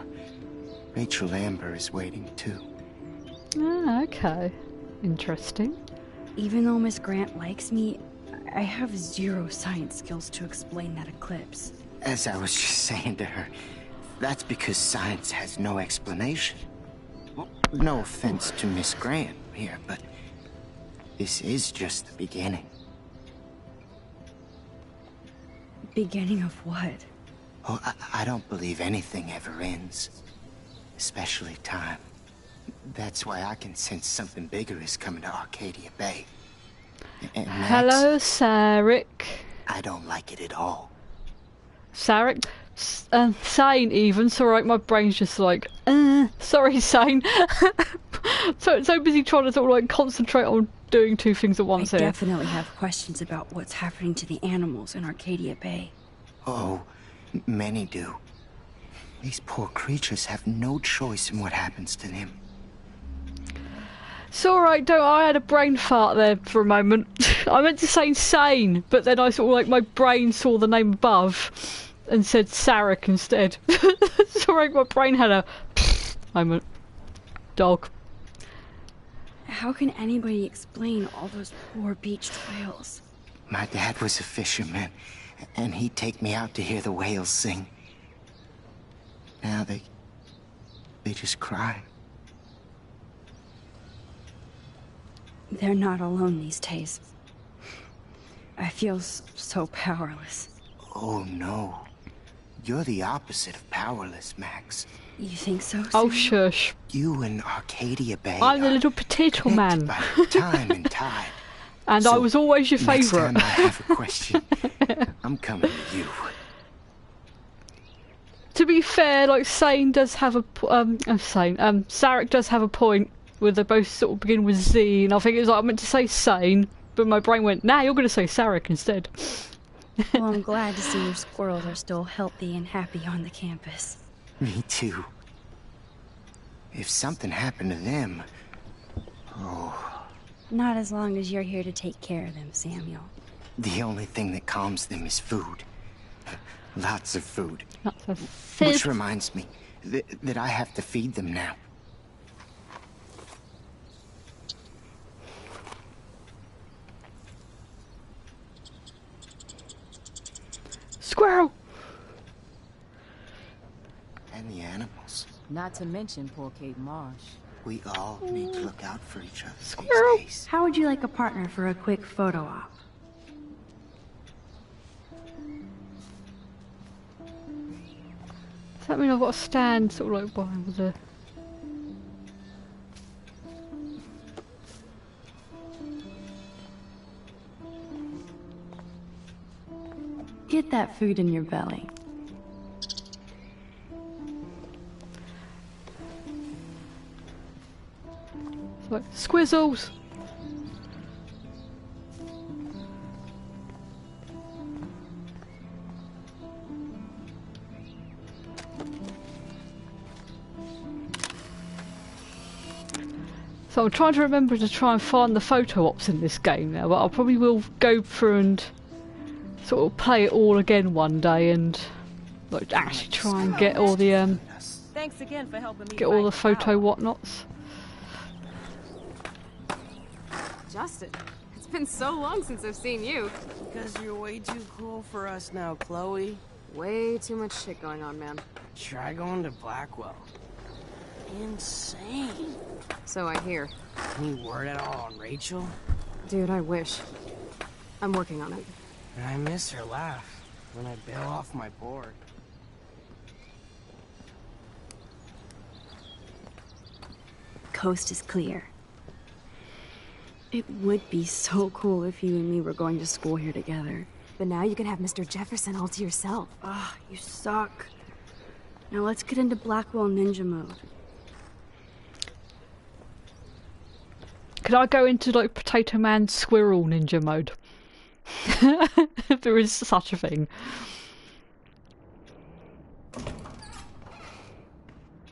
Rachel Amber is waiting too. Ah, okay. Interesting. Even though Miss Grant likes me, I have zero science skills to explain that eclipse. As I was just saying to her, that's because science has no explanation. No offense to Miss Grant here, but this is just the beginning. Beginning of what? Oh, I don't believe anything ever ends. Especially time. That's why I can sense something bigger is coming to Arcadia Bay. And Max, hello, Sarek. I don't like it at all. Sarek? Sane even. It's alright, my brain's just like, sorry, Sane. so busy trying to sort of like concentrate on doing two things at once I here. definitely have questions about what's happening to the animals in Arcadia Bay. Oh, many do. These poor creatures have no choice in what happens to them. It's alright, don't I had a brain fart there for a moment. I meant to say insane, but then I sort of like my brain saw the name above and said Sarek instead. It's alright, my brain had a moment. Dog. How can anybody explain all those poor beached whales? My dad was a fisherman, and he'd take me out to hear the whales sing. Now they just cry. They're not alone these days. I feel so powerless. Oh no. You're the opposite of powerless, Max. You think so? Oh, Sam? shush. You and Arcadia Bay I'm the little potato man. by time and tide. And I was always your Next favourite. time I have a question, I'm coming to you. To be fair, like, Sane does have a... Sarek does have a point where they both sort of begin with Z, and I think it was like I meant to say Sane, but my brain went, nah, you're going to say Sarek instead. Well, I'm glad to see your squirrels are still healthy and happy on the campus. Me too. If something happened to them... Oh, Not as long as you're here to take care of them, Samuel. the only thing that calms them is food. Lots of food. Lots of food. Which reminds me that I have to feed them now. Squirrel! And the animals. Not to mention poor Kate Marsh. We all need to look out for each other Squirrel! these days. How would you like a partner for a quick photo op? Does that mean I've got to stand sort of like behind the... Get that food in your belly. Like, squizzles! So I'm trying to remember to try and find the photo ops in this game now, but I probably will go through and sort of play it all again one day and like actually try and get all the Thanks again for helping me get all the photo whatnots. Justin, it's been so long since I've seen you. Because you're way too cool for us now, Chloe. Way too much shit going on, man. Try going to Blackwell. Insane. So I hear. Any word at all on Rachel? Dude, I wish. I'm working on it. And I miss her laugh when I bail off my board. Coast is clear. It would be so cool if you and me were going to school here together. But now you can have Mr. Jefferson all to yourself. Ah, you suck. Now let's get into Blackwell Ninja mode. Could I go into like Potato Man Squirrel Ninja mode? If there is such a thing.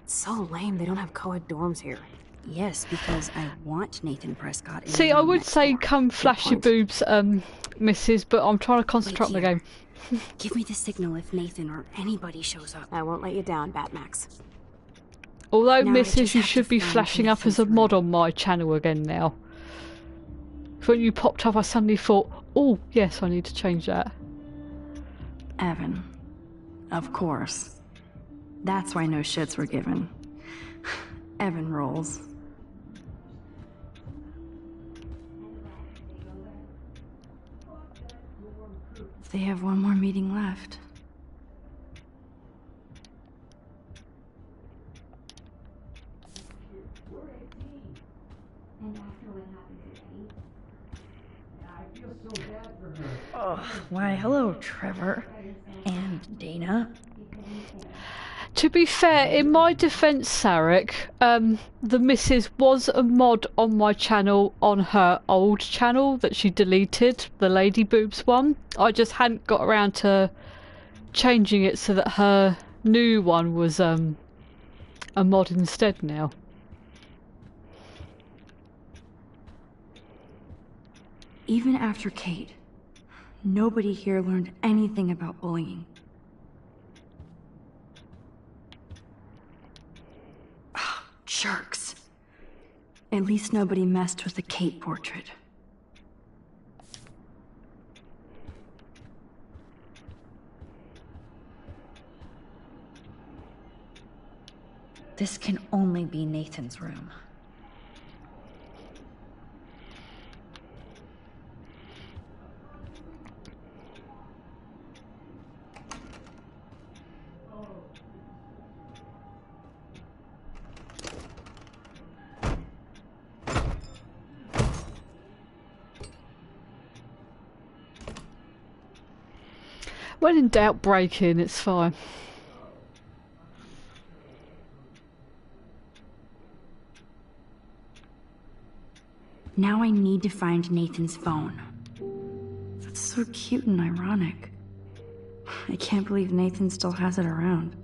It's so lame they don't have co-ed dorms here. Yes, because I want Nathan Prescott in See, the I room would next say door. come flash your boobs, missus, but I'm trying to concentrate on the game. Give me the signal if Nathan or anybody shows up. I won't let you down, Batmax. Although, Now I missus, just you have should to be find flashing up as a Nathan's mod on my channel again now. When you popped up, I suddenly thought, oh, yes, I need to change that. Evan. Of course. That's why no shits were given. Evan rolls. They have one more meeting left. Oh, why, hello, Trevor. And Dana. To be fair, in my defence, Sarek, the missus was a mod on my channel on her old channel that she deleted, the Lady Boobs one. I just hadn't got around to changing it so that her new one was a mod instead now. Even after Kate, nobody here learned anything about bullying. Jerks. At least nobody messed with the Kate portrait. This can only be Nathan's room. When in doubt, break in, it's fine. Now I need to find Nathan's phone. That's so cute and ironic. I can't believe Nathan still has it around.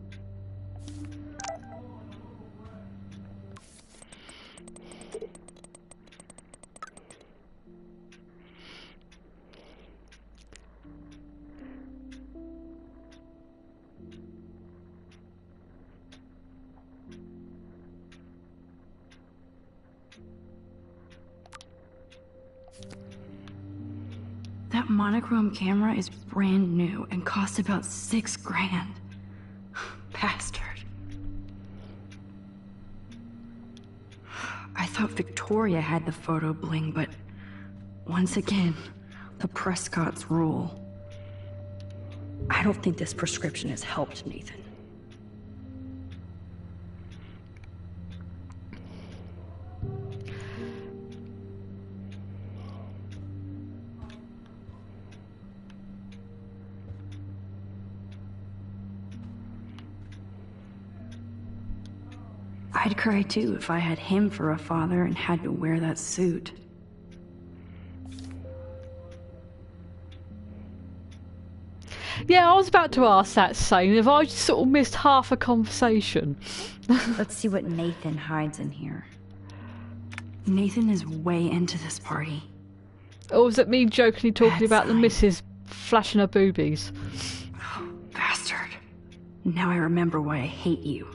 That monochrome camera is brand new and cost about $6 grand. Bastard. I thought Victoria had the photo bling, but once again, the Prescotts rule. I don't think this prescription has helped Nathan. I'd cry too if I had him for a father and had to wear that suit. Yeah, I was about to ask that, saying if I just sort of missed half a conversation. Let's see what Nathan hides in here. Nathan is way into this party. Or was it me jokingly talking about the missus flashing her boobies? Oh, bastard. Now I remember why I hate you.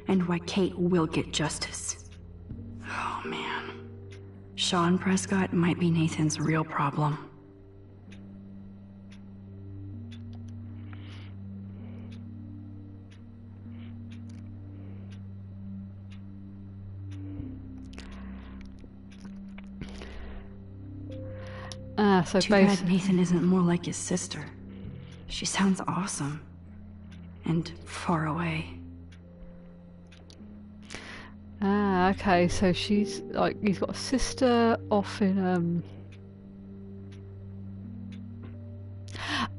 And why Kate will get justice. Oh, man. Sean Prescott might be Nathan's real problem. So too bad Nathan isn't more like his sister. She sounds awesome. And far away. Ah, okay, so she's like, he's got a sister off in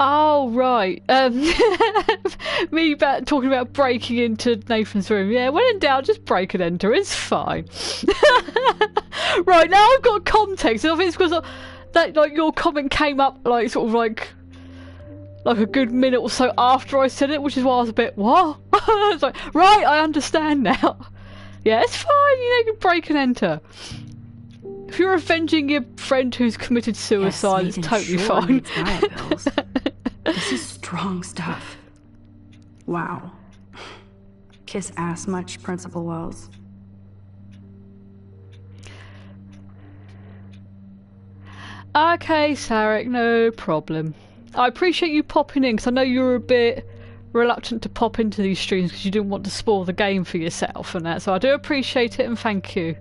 oh right, me talking about breaking into Nathan's room. Yeah, when in doubt, just break and enter, it's fine. Right, now I've got context, and I think it's because that, like, your comment came up like sort of like a good minute or so after I said it, which is why I was a bit, what? It's like, right, I understand now. Yeah, it's fine, you know, you can break and enter. If you're avenging your friend who's committed suicide, it's totally fine. This is strong stuff. Wow. Kiss ass much, Principal Wells? Okay, Sarek, no problem. I appreciate you popping in, because I know you were a bit reluctant to pop into these streams because you didn't want to spoil the game for yourself and that, so I do appreciate it and thank you.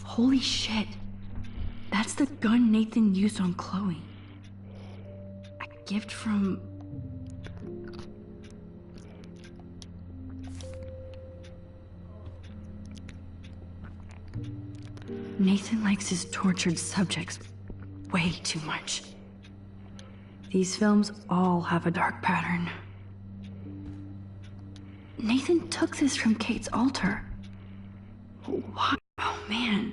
Holy shit. That's the gun Nathan used on Chloe. A gift from... Nathan likes his tortured subjects way too much. These films all have a dark pattern. Nathan took this from Kate's altar. What? Oh man,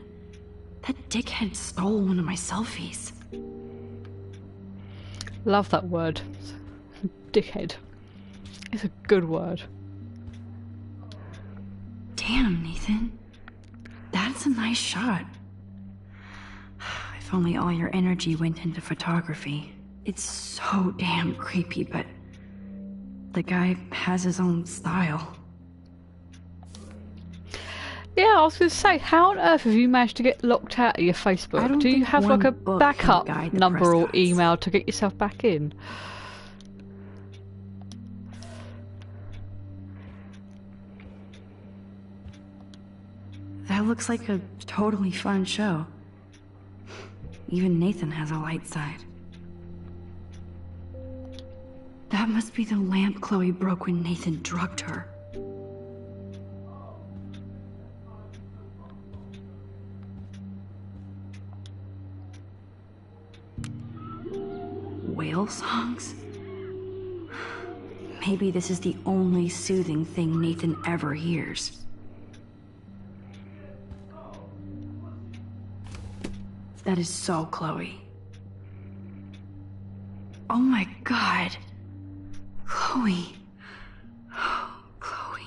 that dickhead stole one of my selfies. Love that word. Dickhead. It's a good word. Damn, Nathan. That's a nice shot. If only all your energy went into photography. It's so damn creepy, but the guy has his own style. Yeah, I was going to say, how on earth have you managed to get locked out of your Facebook? Do you have like a backup number or email to get yourself back in? That looks like a totally fun show. Even Nathan has a light side. That must be the lamp Chloe broke when Nathan drugged her. Whale songs? Maybe this is the only soothing thing Nathan ever hears. That is so Chloe. Oh my God. Chloe. Oh, Chloe.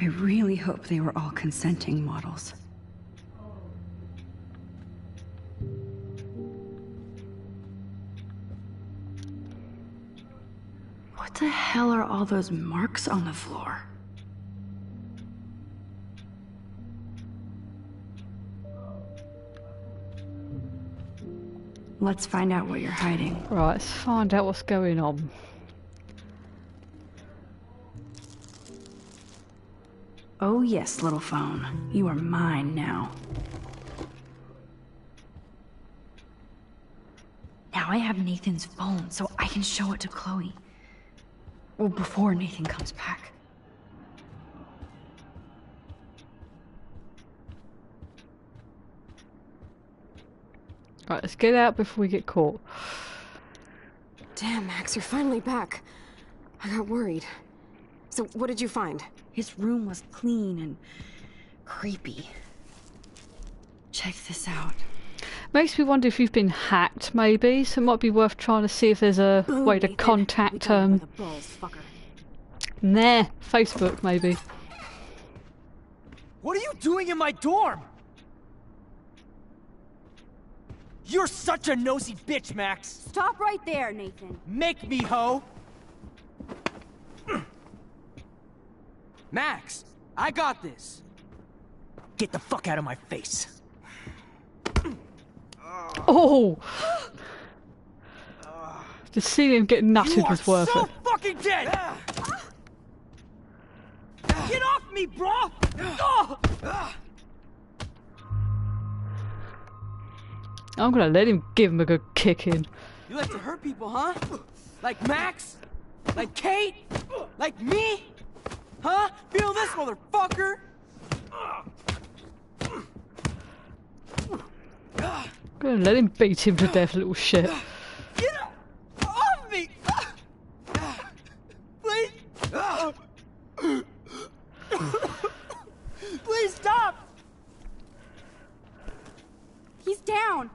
I really hope they were all consenting models. What the hell are all those marks on the floor? Let's find out what you're hiding. Right, let's find out what's going on. Oh yes, little phone. You are mine now. Now I have Nathan's phone, so I can show it to Chloe. Well, before Nathan comes back. Right, let's get out before we get caught. Damn, Max, you're finally back. I got worried. So, what did you find? His room was clean and creepy. Check this out. Makes me wonder if you've been hacked, maybe. So it might be worth trying to see if there's a way to contact Nah, Facebook maybe. What are you doing in my dorm? You're such a nosy bitch, Max. Stop right there, Nathan. Make me, ho. Max, I got this. Get the fuck out of my face. Oh! Just seeing him get nutted was worth so it. Fucking dead! Get off me, bro! I'm gonna let him give him a good kicking. You like to hurt people, huh? Like Max? Like Kate? Like me? Huh? Feel this, motherfucker! I'm gonna let him beat him to death, little shit. Get off me! Please! Please stop! He's down.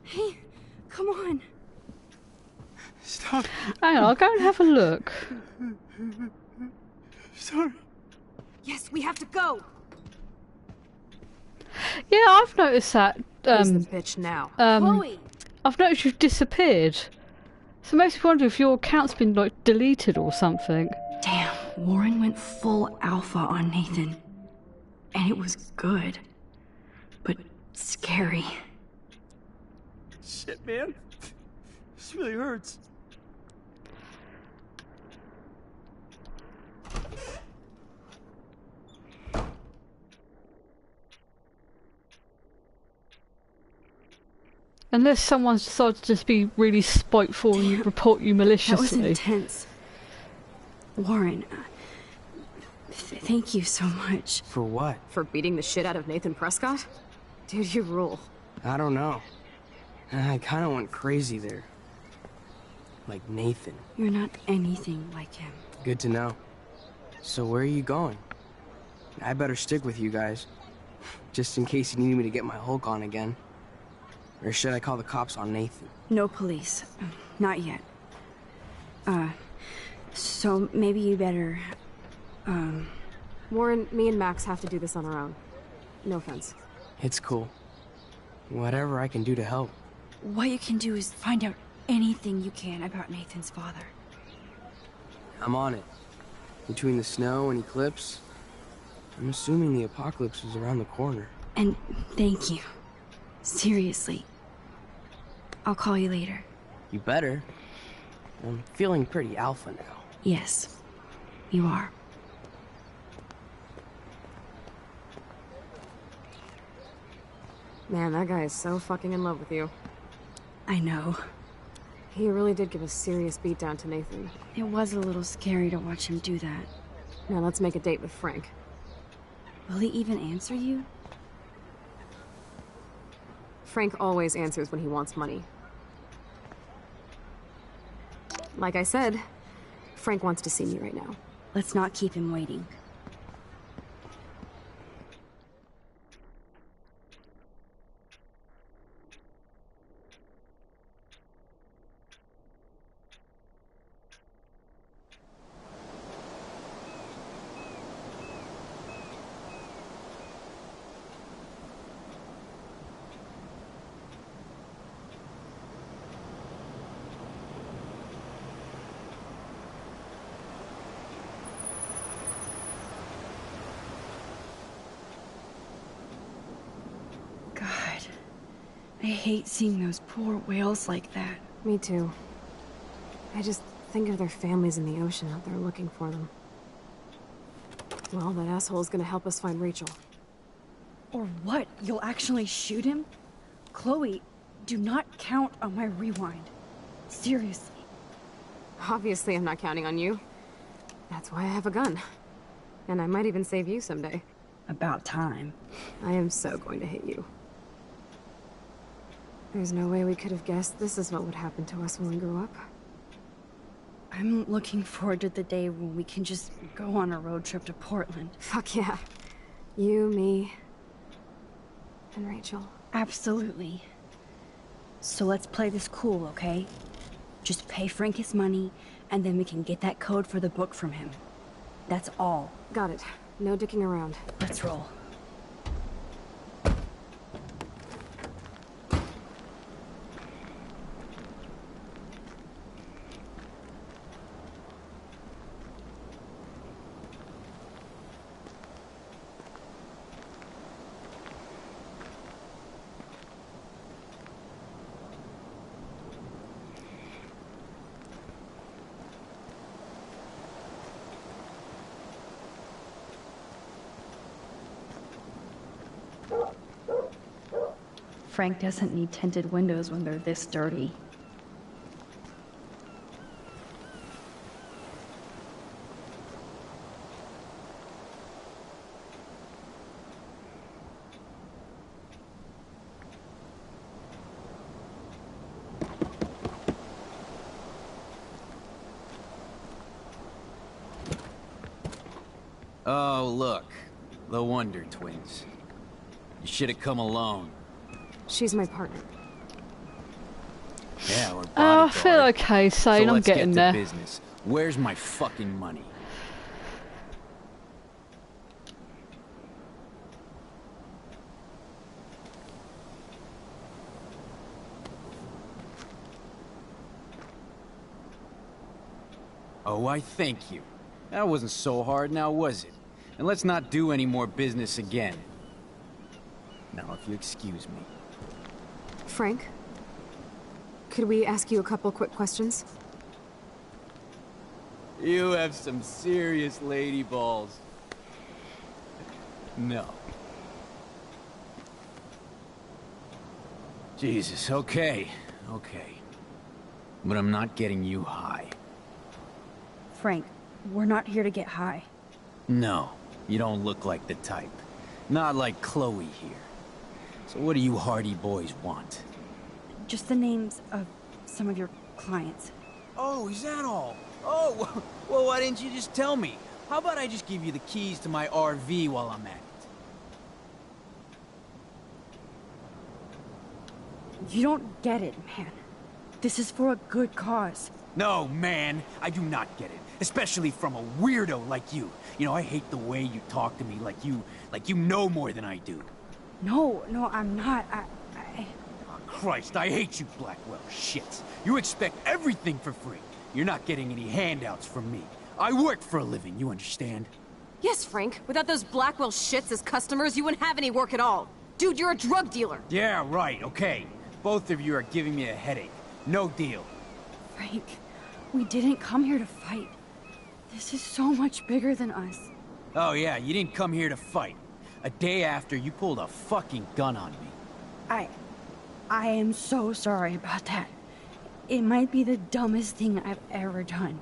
Hey, come on. Stop. Hang on, I'll go and have a look. Sorry. Yes, we have to go. Yeah, I've noticed that. Who's the bitch now? Chloe. I've noticed you've disappeared. So it makes me wonder if your account's been like deleted or something. Damn, Warren went full alpha on Nathan. And it was good. But scary. Shit, man. This really hurts. Unless someone decides to just be really spiteful and report you maliciously. That was intense. Warren, thank you so much. For what? For beating the shit out of Nathan Prescott? Dude, you rule. I don't know. I kind of went crazy there. Like Nathan. You're not anything like him. Good to know. So where are you going? I better stick with you guys. Just in case you need me to get my Hulk on again. Or should I call the cops on Nathan? No police. Not yet. So maybe you better, Warren, me and Max have to do this on our own. No offense. It's cool. Whatever I can do to help. What you can do is find out anything you can about Nathan's father. I'm on it. Between the snow and eclipse, I'm assuming the apocalypse is around the corner. And thank you. Seriously. I'll call you later. You better. I'm feeling pretty alpha now. Yes, you are. Man, that guy is so fucking in love with you. I know. He really did give a serious beatdown to Nathan. It was a little scary to watch him do that. Now let's make a date with Frank. Will he even answer you? Frank always answers when he wants money. Like I said, Frank wants to see me right now. Let's not keep him waiting. I hate seeing those poor whales like that. Me too. I just think of their families in the ocean out there looking for them. Well, that asshole's gonna help us find Rachel. Or what? You'll actually shoot him? Chloe, do not count on my rewind. Seriously. Obviously, I'm not counting on you. That's why I have a gun. And I might even save you someday. About time. I am so going to hit you. There's no way we could have guessed this is what would happen to us when we grew up. I'm looking forward to the day when we can just go on a road trip to Portland. Fuck yeah. You, me, and Rachel. Absolutely. So let's play this cool, okay? Just pay Frank his money, and then we can get that code for the book from him. That's all. Got it. No dicking around. Let's roll. Frank doesn't need tinted windows when they're this dirty. Oh, look. The Wonder Twins. You should have come alone. She's my partner. Yeah, we're I feel okay saying so I'm let's getting get there. to business. Where's my fucking money? Oh, I thank you. That wasn't so hard now, was it? And let's not do any more business again. Now, if you excuse me. Frank? Could we ask you a couple quick questions? You have some serious lady balls. No. Jesus, okay. Okay. But I'm not getting you high. Frank, we're not here to get high. No, you don't look like the type. Not like Chloe here. So what do you hardy boys want? Just the names of some of your clients. Oh, is that all? Oh, well, why didn't you just tell me? How about I just give you the keys to my RV while I'm at it? You don't get it, man. This is for a good cause. No, man, I do not get it. Especially from a weirdo like you. You know, I hate the way you talk to me like you know more than I do. No, I'm not. Oh, Christ, I hate you, Blackwell. Shit. You expect everything for free. You're not getting any handouts from me. I work for a living, you understand? Yes, Frank. Without those Blackwell shits as customers, you wouldn't have any work at all. Dude, you're a drug dealer. Yeah, right, okay. Both of you are giving me a headache. No deal. Frank, we didn't come here to fight. This is so much bigger than us. Oh yeah, you didn't come here to fight. A day after, you pulled a fucking gun on me. I am so sorry about that. It might be the dumbest thing I've ever done.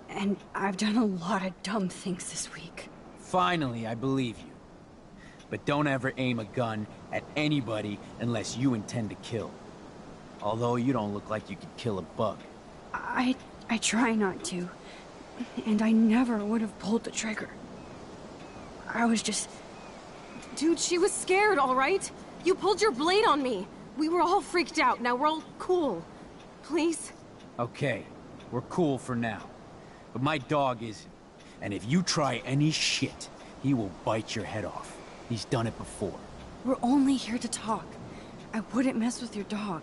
And I've done a lot of dumb things this week. Finally, I believe you. But don't ever aim a gun at anybody unless you intend to kill. Although you don't look like you could kill a bug. I try not to. And I never would have pulled the trigger. I was just... Dude, she was scared, all right? You pulled your blade on me. We were all freaked out. Now we're all cool. Please? Okay, we're cool for now. But my dog isn't. And if you try any shit, he will bite your head off. He's done it before. We're only here to talk. I wouldn't mess with your dog.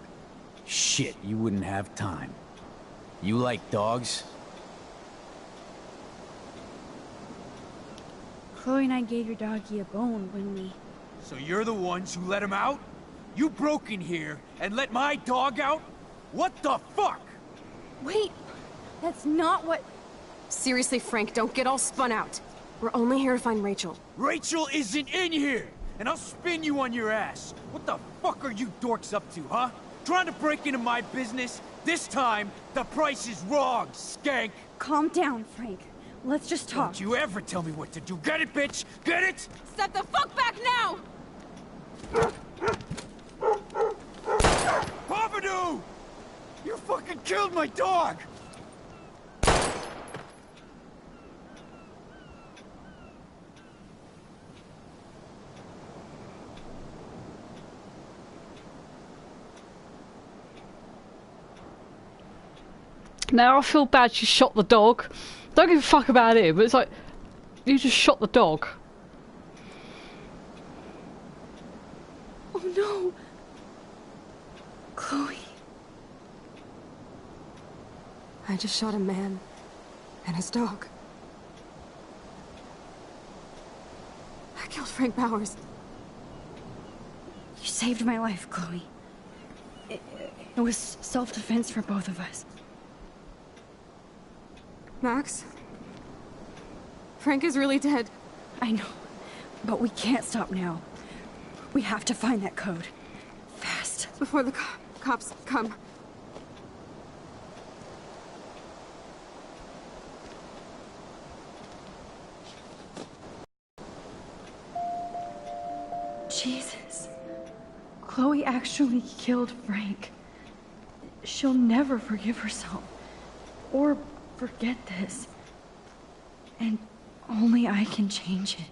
Shit, you wouldn't have time. You like dogs? Chloe and I gave your doggy a bone when we... So you're the ones who let him out? You broke in here and let my dog out? What the fuck? Wait, that's not what... Seriously, Frank, don't get all spun out. We're only here to find Rachel. Rachel isn't in here! And I'll spin you on your ass! What the fuck are you dorks up to, huh? Trying to break into my business? This time, the price is wrong, skank! Calm down, Frank. Let's just talk. Don't you ever tell me what to do. Get it, bitch? Get it? Step the fuck back now! Pompidou! You fucking killed my dog! Now I feel bad she shot the dog. Don't give a fuck about it, but it's like, you just shot the dog. Oh no! Chloe. I just shot a man and his dog. I killed Frank Bowers. You saved my life, Chloe. It was self-defense for both of us. Max? Frank is really dead. I know, but we can't stop now. We have to find that code. Fast. Before the cops come. Jesus. Chloe actually killed Frank. She'll never forgive herself. Or forget this. And only I can change it.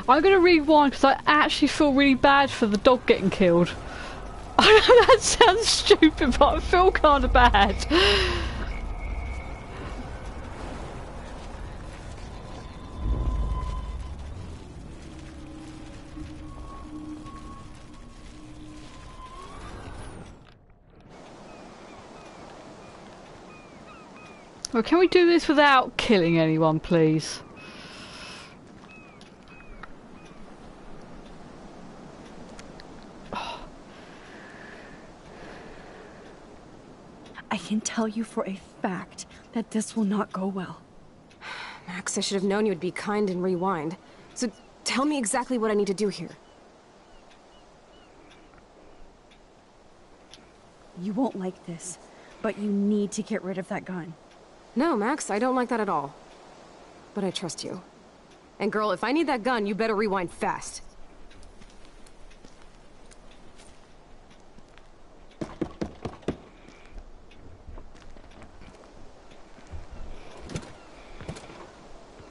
I'm gonna rewind because I actually feel really bad for the dog getting killed. I know that sounds stupid, but I feel kind of bad. Well, can we do this without killing anyone, please? I can tell you for a fact that this will not go well. Max, I should have known you would be kind and rewind. So tell me exactly what I need to do here. You won't like this, but you need to get rid of that gun. No, Max, I don't like that at all. But I trust you. And girl, if I need that gun, you better rewind fast.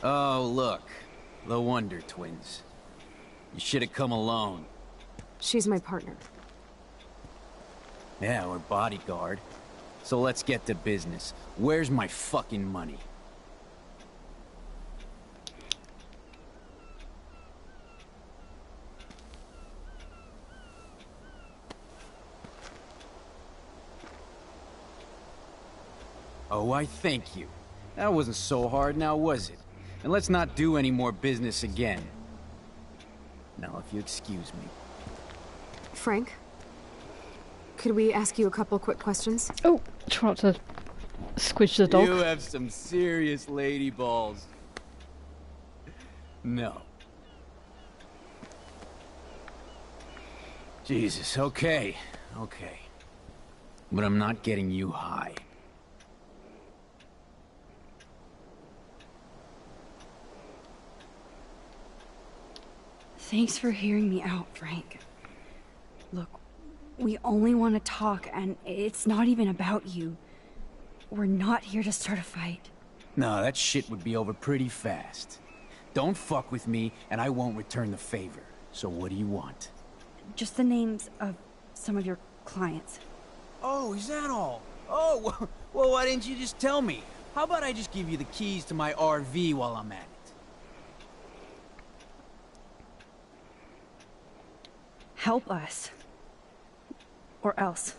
Oh, look. The Wonder Twins. You should have come alone. She's my partner. Yeah, or bodyguard. So let's get to business. Where's my fucking money? Oh, I thank you. That wasn't so hard now, was it? And let's not do any more business again. Now, if you excuse me. Frank? Could we ask you a couple quick questions? Oh, try not to squish the dog. You have some serious lady balls. No. Jesus, okay. Okay. But I'm not getting you high. Thanks for hearing me out, Frank. Look, we only want to talk, and it's not even about you. We're not here to start a fight. No, that shit would be over pretty fast. Don't fuck with me, and I won't return the favor. So what do you want? Just the names of some of your clients. Oh, is that all? Oh, well, why didn't you just tell me? How about I just give you the keys to my RV while I'm at it? Help us. Or else.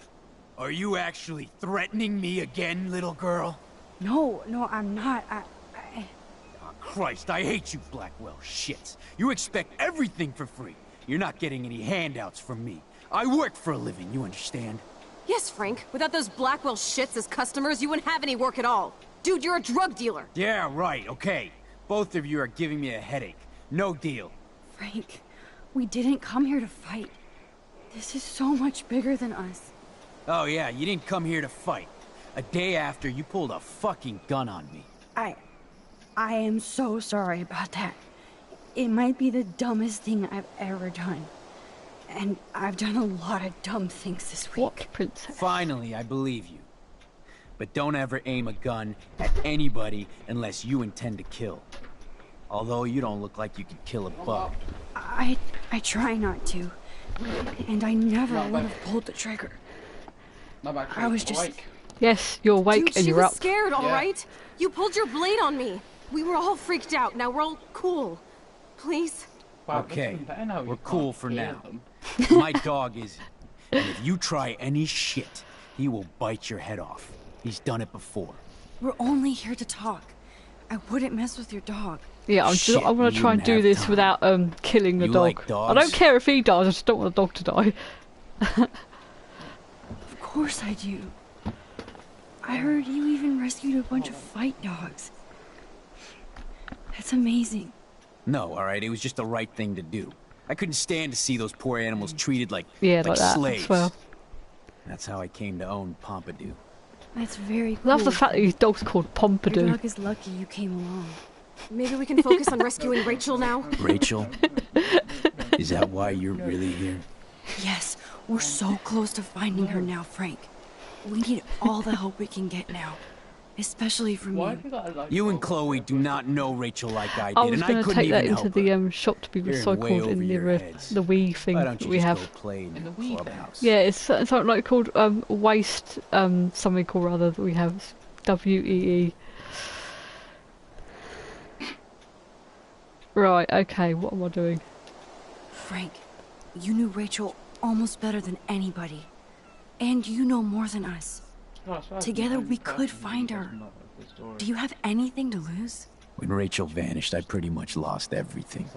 Are you actually threatening me again, little girl? No, I'm not. Oh, Christ, I hate you, Blackwell shits. You expect everything for free. You're not getting any handouts from me. I work for a living, you understand? Yes, Frank. Without those Blackwell shits as customers, you wouldn't have any work at all. Dude, you're a drug dealer. Yeah, right, okay. Both of you are giving me a headache. No deal. Frank, we didn't come here to fight. This is so much bigger than us. Oh yeah, you didn't come here to fight. A day after, you pulled a fucking gun on me. I am so sorry about that. It might be the dumbest thing I've ever done. And I've done a lot of dumb things this week. What, Princess? Finally, I believe you. But don't ever aim a gun at anybody unless you intend to kill. Although you don't look like you could kill a bug. I try not to. And I never would have pulled the trigger. I was just... Yes, you're awake Dude, and she you're was up. scared, all right? You pulled your blade on me. We were all freaked out. Now we're all cool. Please? Okay, we're cool for now. My dog isn't. And if you try any shit, he will bite your head off. He's done it before. We're only here to talk. I wouldn't mess with your dog. Yeah, I want to try and do this without killing the You dog. like dogs? I don't care if he dies, I just don't want the dog to die. Of course I do. I heard you even rescued a bunch of fight dogs. That's amazing. No, alright, it was just the right thing to do. I couldn't stand to see those poor animals treated like, like that slaves. as well. That's how I came to own Pompidou. That's very cool. Love the fact that his dog's called Your Pompidou. dog is lucky you came along. Maybe we can focus on rescuing Rachel now? Rachel? Is that why you're really here? Yes, we're so close to finding her now, Frank. We need all the help we can get now. Especially from you. You and Chloe do not know Rachel like I did, I was and I going to couldn't take that even into help the shop to be You're way recycled over in your heads. the Wii thing Why don't that you we just have. go play in the clubhouse? Yeah, it's something like called Waste something or other that we have. It's WEE. Right, okay, what am I doing? Frank, you knew Rachel almost better than anybody. And you know more than us. Together we could find her. Do you have anything to lose? When Rachel vanished, I pretty much lost everything.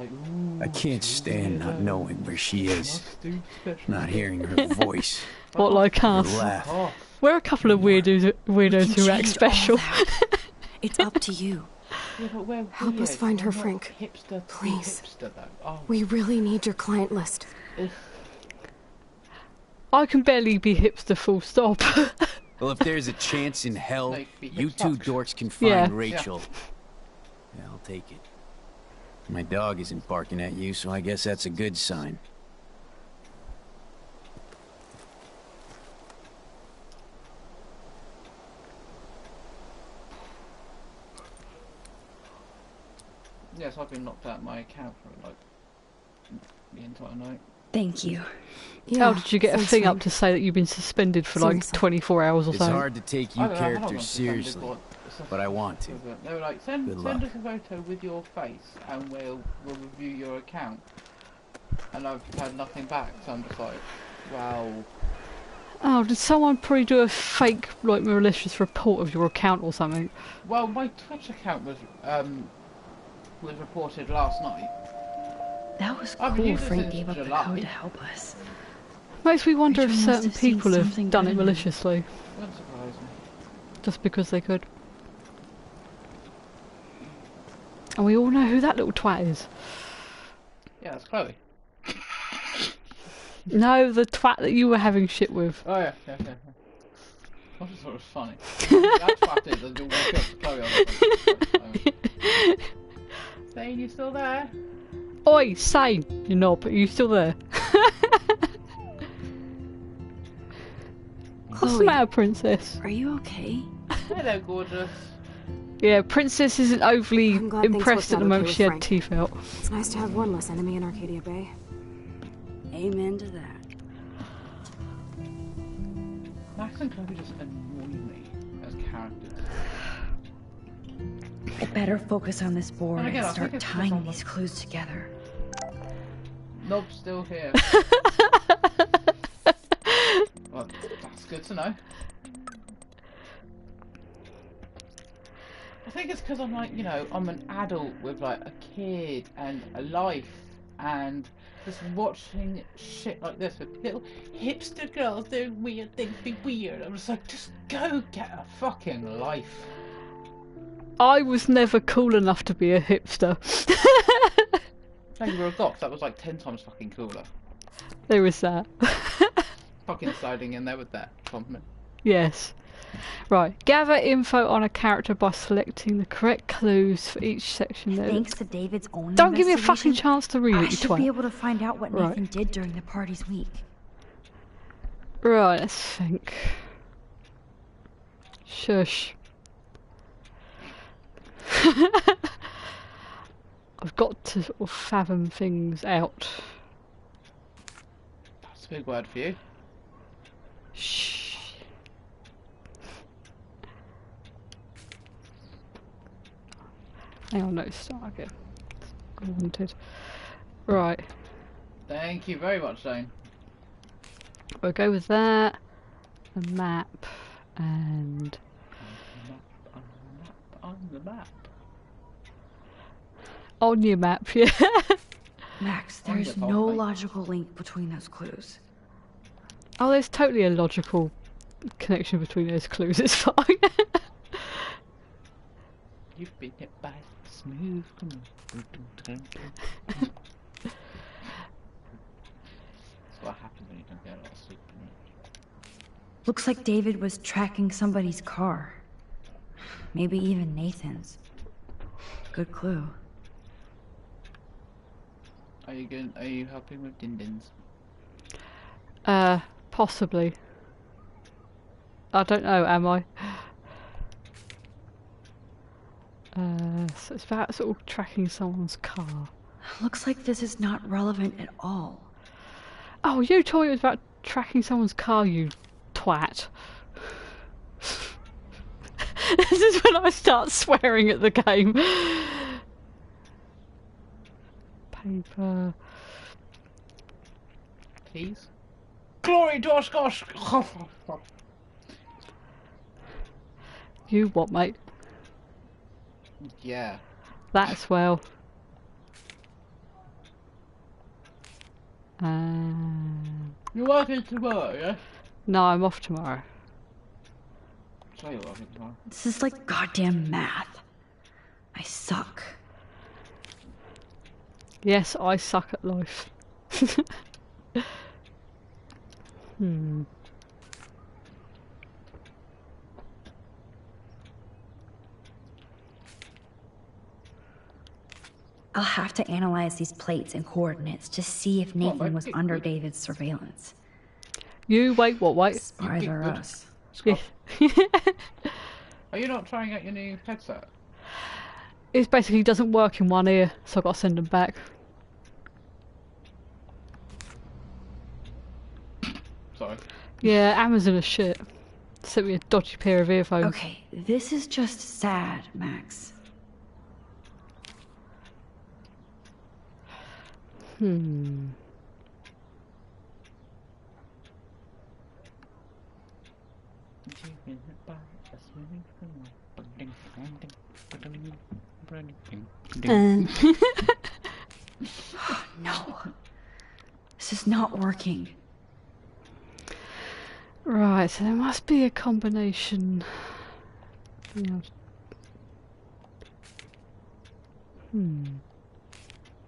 I can't stand not knowing where she is, not hearing her voice. What, like her us? laugh. We're a couple of weirdos who act special. It's up to you. Help us find her, Frank. Please. We really need your client list. I can barely be hipster full stop. Well, if there's a chance in hell, you two dorks can find Yeah. Rachel. Yeah, I'll take it. My dog isn't barking at you, so I guess that's a good sign. Yes, I've been knocked out of my account for like the entire night. Thank you. How did you get a thing up to say that you've been suspended for like 24 hours or It's something? hard to take you I don't know how long I'm characters suspended seriously, for. but I want to. They were like, Good send luck. us a photo with your face and we'll review your account. And I've had nothing back, so I'm just like, wow. Oh, did someone probably do a fake, like, malicious report of your account or something? Well, my Twitch account was reported last night. That was I've cool used it Frank since gave up the July. code to help us. Makes me wonder if Rachel must certain have seen people have something done it good in him. maliciously, Wouldn't surprise me. just because they could. And we all know who that little twat is. Yeah, it's Chloe. No, the twat that you were having shit with. Oh yeah. I just thought it was funny. That twat is, and you'll walk up to Chloe. Zane, you still there? Oi, Sane! You're not, but you still there. What's the matter, Princess? Are you okay? Hello, gorgeous. Yeah, Princess isn't overly impressed at the moment she had Frank. teeth out. It's nice to have one less enemy in Arcadia Bay. Amen to that. Max and Chloe just annoy me as characters. I better focus on this board And again, and I start think it's tying because I'm these clues together. Nope, still here. Well, that's good to know. I think it's because I'm like, you know, I'm an adult with like a kid and a life and just watching shit like this with little hipster girls doing weird things be weird. I'm just like, just go get a fucking life. I was never cool enough to be a hipster. No, you were a goth, that was like 10 times fucking cooler. There was that. Fucking sliding in there with that compliment. Yes. Right. Gather info on a character by selecting the correct clues for each section. There. Thanks to David's own Don't give me a fucking investigation, chance to read it, I you should twat. be able to find out what Right. Nathan did during the party's week. Right, let's think. Shush. I've got to sort of fathom things out. That's a big word for you. Shh. Hang on, no, start again. I wanted. Right, Thank you very much, Zane. we'll go with that. The map and On the map. on your map, yeah. Max, On there's the top, no mate. logical link between those clues. Oh, there's totally a logical connection between those clues. It's fine. You've been hit by smooth. That's what happens when you don't get a lot of sleep. Looks like David was tracking somebody's car. Maybe even Nathan's. Good clue. Are you good? Are you helping with Dindins? Possibly. I don't know, am I? So it's about sort of tracking someone's car. Looks like this is not relevant at all. Oh, you told me it was about tracking someone's car, you twat. This is when I start swearing at the game. Paper. Please? Glory to us, gosh! You what, mate? Yeah. That's well. You're working tomorrow, yeah? No, I'm off tomorrow. So you're working tomorrow. This is like goddamn math. I suck. Yes, I suck at life. Hmm. I'll have to analyze these plates and coordinates to see if Nathan was under David's surveillance. You wait, what, wait? Spies are us. Yeah. Are you not trying out your new headset? It basically doesn't work in one ear, so I've got to send them back. Sorry. Yeah, Amazon is shit. Sent me a dodgy pair of earphones. Okay, this is just sad, Max. Hmm. No. This is not working. Right, so there must be a combination. Yeah.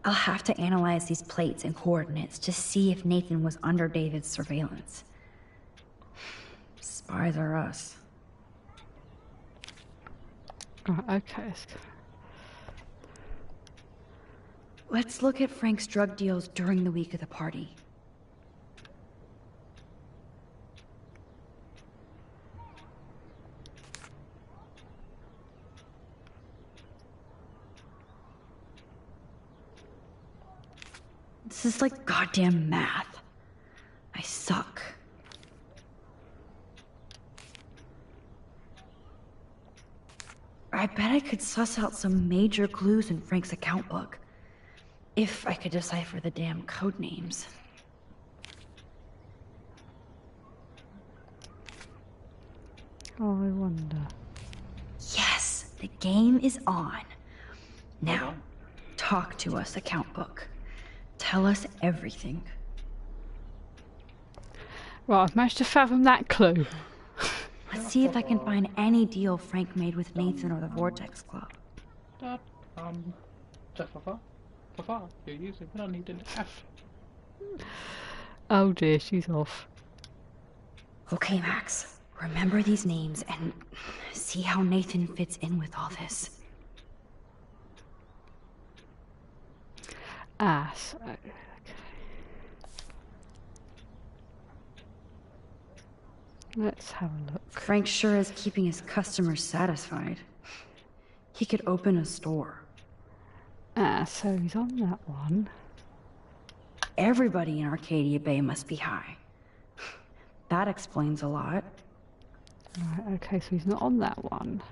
I'll have to analyze these plates and coordinates to see if Nathan was under David's surveillance. Spies are us. Right, okay. Let's look at Frank's drug deals during the week of the party. This is like goddamn math. I suck. I bet I could suss out some major clues in Frank's account book. If I could decipher the damn code names. Oh, I wonder. Yes, the game is on. Now, talk to us, account book. Tell us everything. Right, I've managed to fathom that clue. Let's see if I can find any deal Frank made with Nathan or the Vortex Club. Just for fun. For fun. You're using when I need an F. Oh dear, she's off. Okay, Max. Remember these names and see how Nathan fits in with all this. Ah, so... okay. Let's have a look. Frank sure is keeping his customers satisfied. He could open a store. Ah, so he's on that one. Everybody in Arcadia Bay must be high. That explains a lot. Right, okay, so he's not on that one.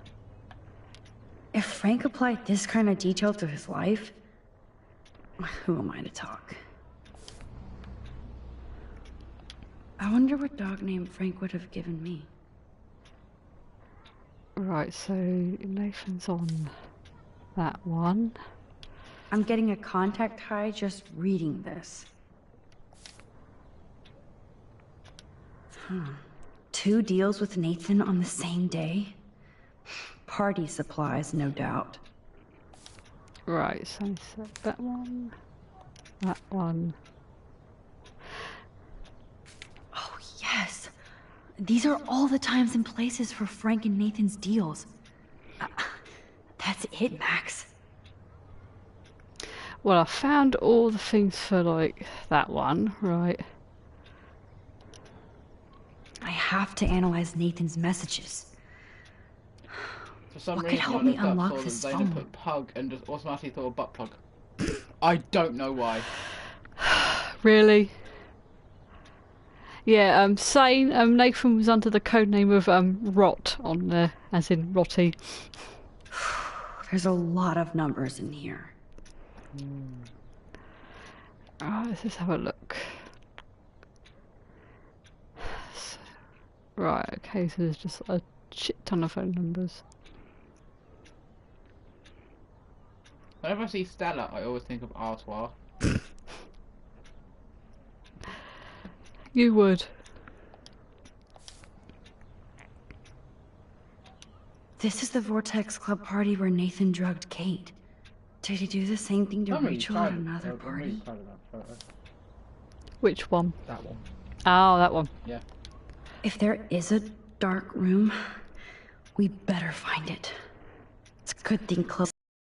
If Frank applied this kind of detail to his life, who am I to talk? I wonder what dog name Frank would have given me. Right, so Nathan's on that one. I'm getting a contact high just reading this. 2 deals with Nathan on the same day? Party supplies, no doubt. Right, so that one, that one. Oh, yes. These are all the times and places for Frank and Nathan's deals. That's it, Max. Well, I found all the things for, like, that one, right. I have to analyze Nathan's messages. For some What could reason, help I me looked up, unlock saw this them, phone? They put pug and just automatically thought of butt plug. I don't know why. Really? Yeah, saying Nathan was under the code name of Rot on there, as in Rotty. There's a lot of numbers in here. Alright, let's just have a look. So, right, okay, so there's just a shit ton of phone numbers. Whenever I see Stella, I always think of Artois. You would. This is the Vortex Club party where Nathan drugged Kate. Did he do the same thing to Rachel at another party? Which one? That one. Oh, that one. Yeah. If there is a dark room, we better find it. It's a good thing Chloe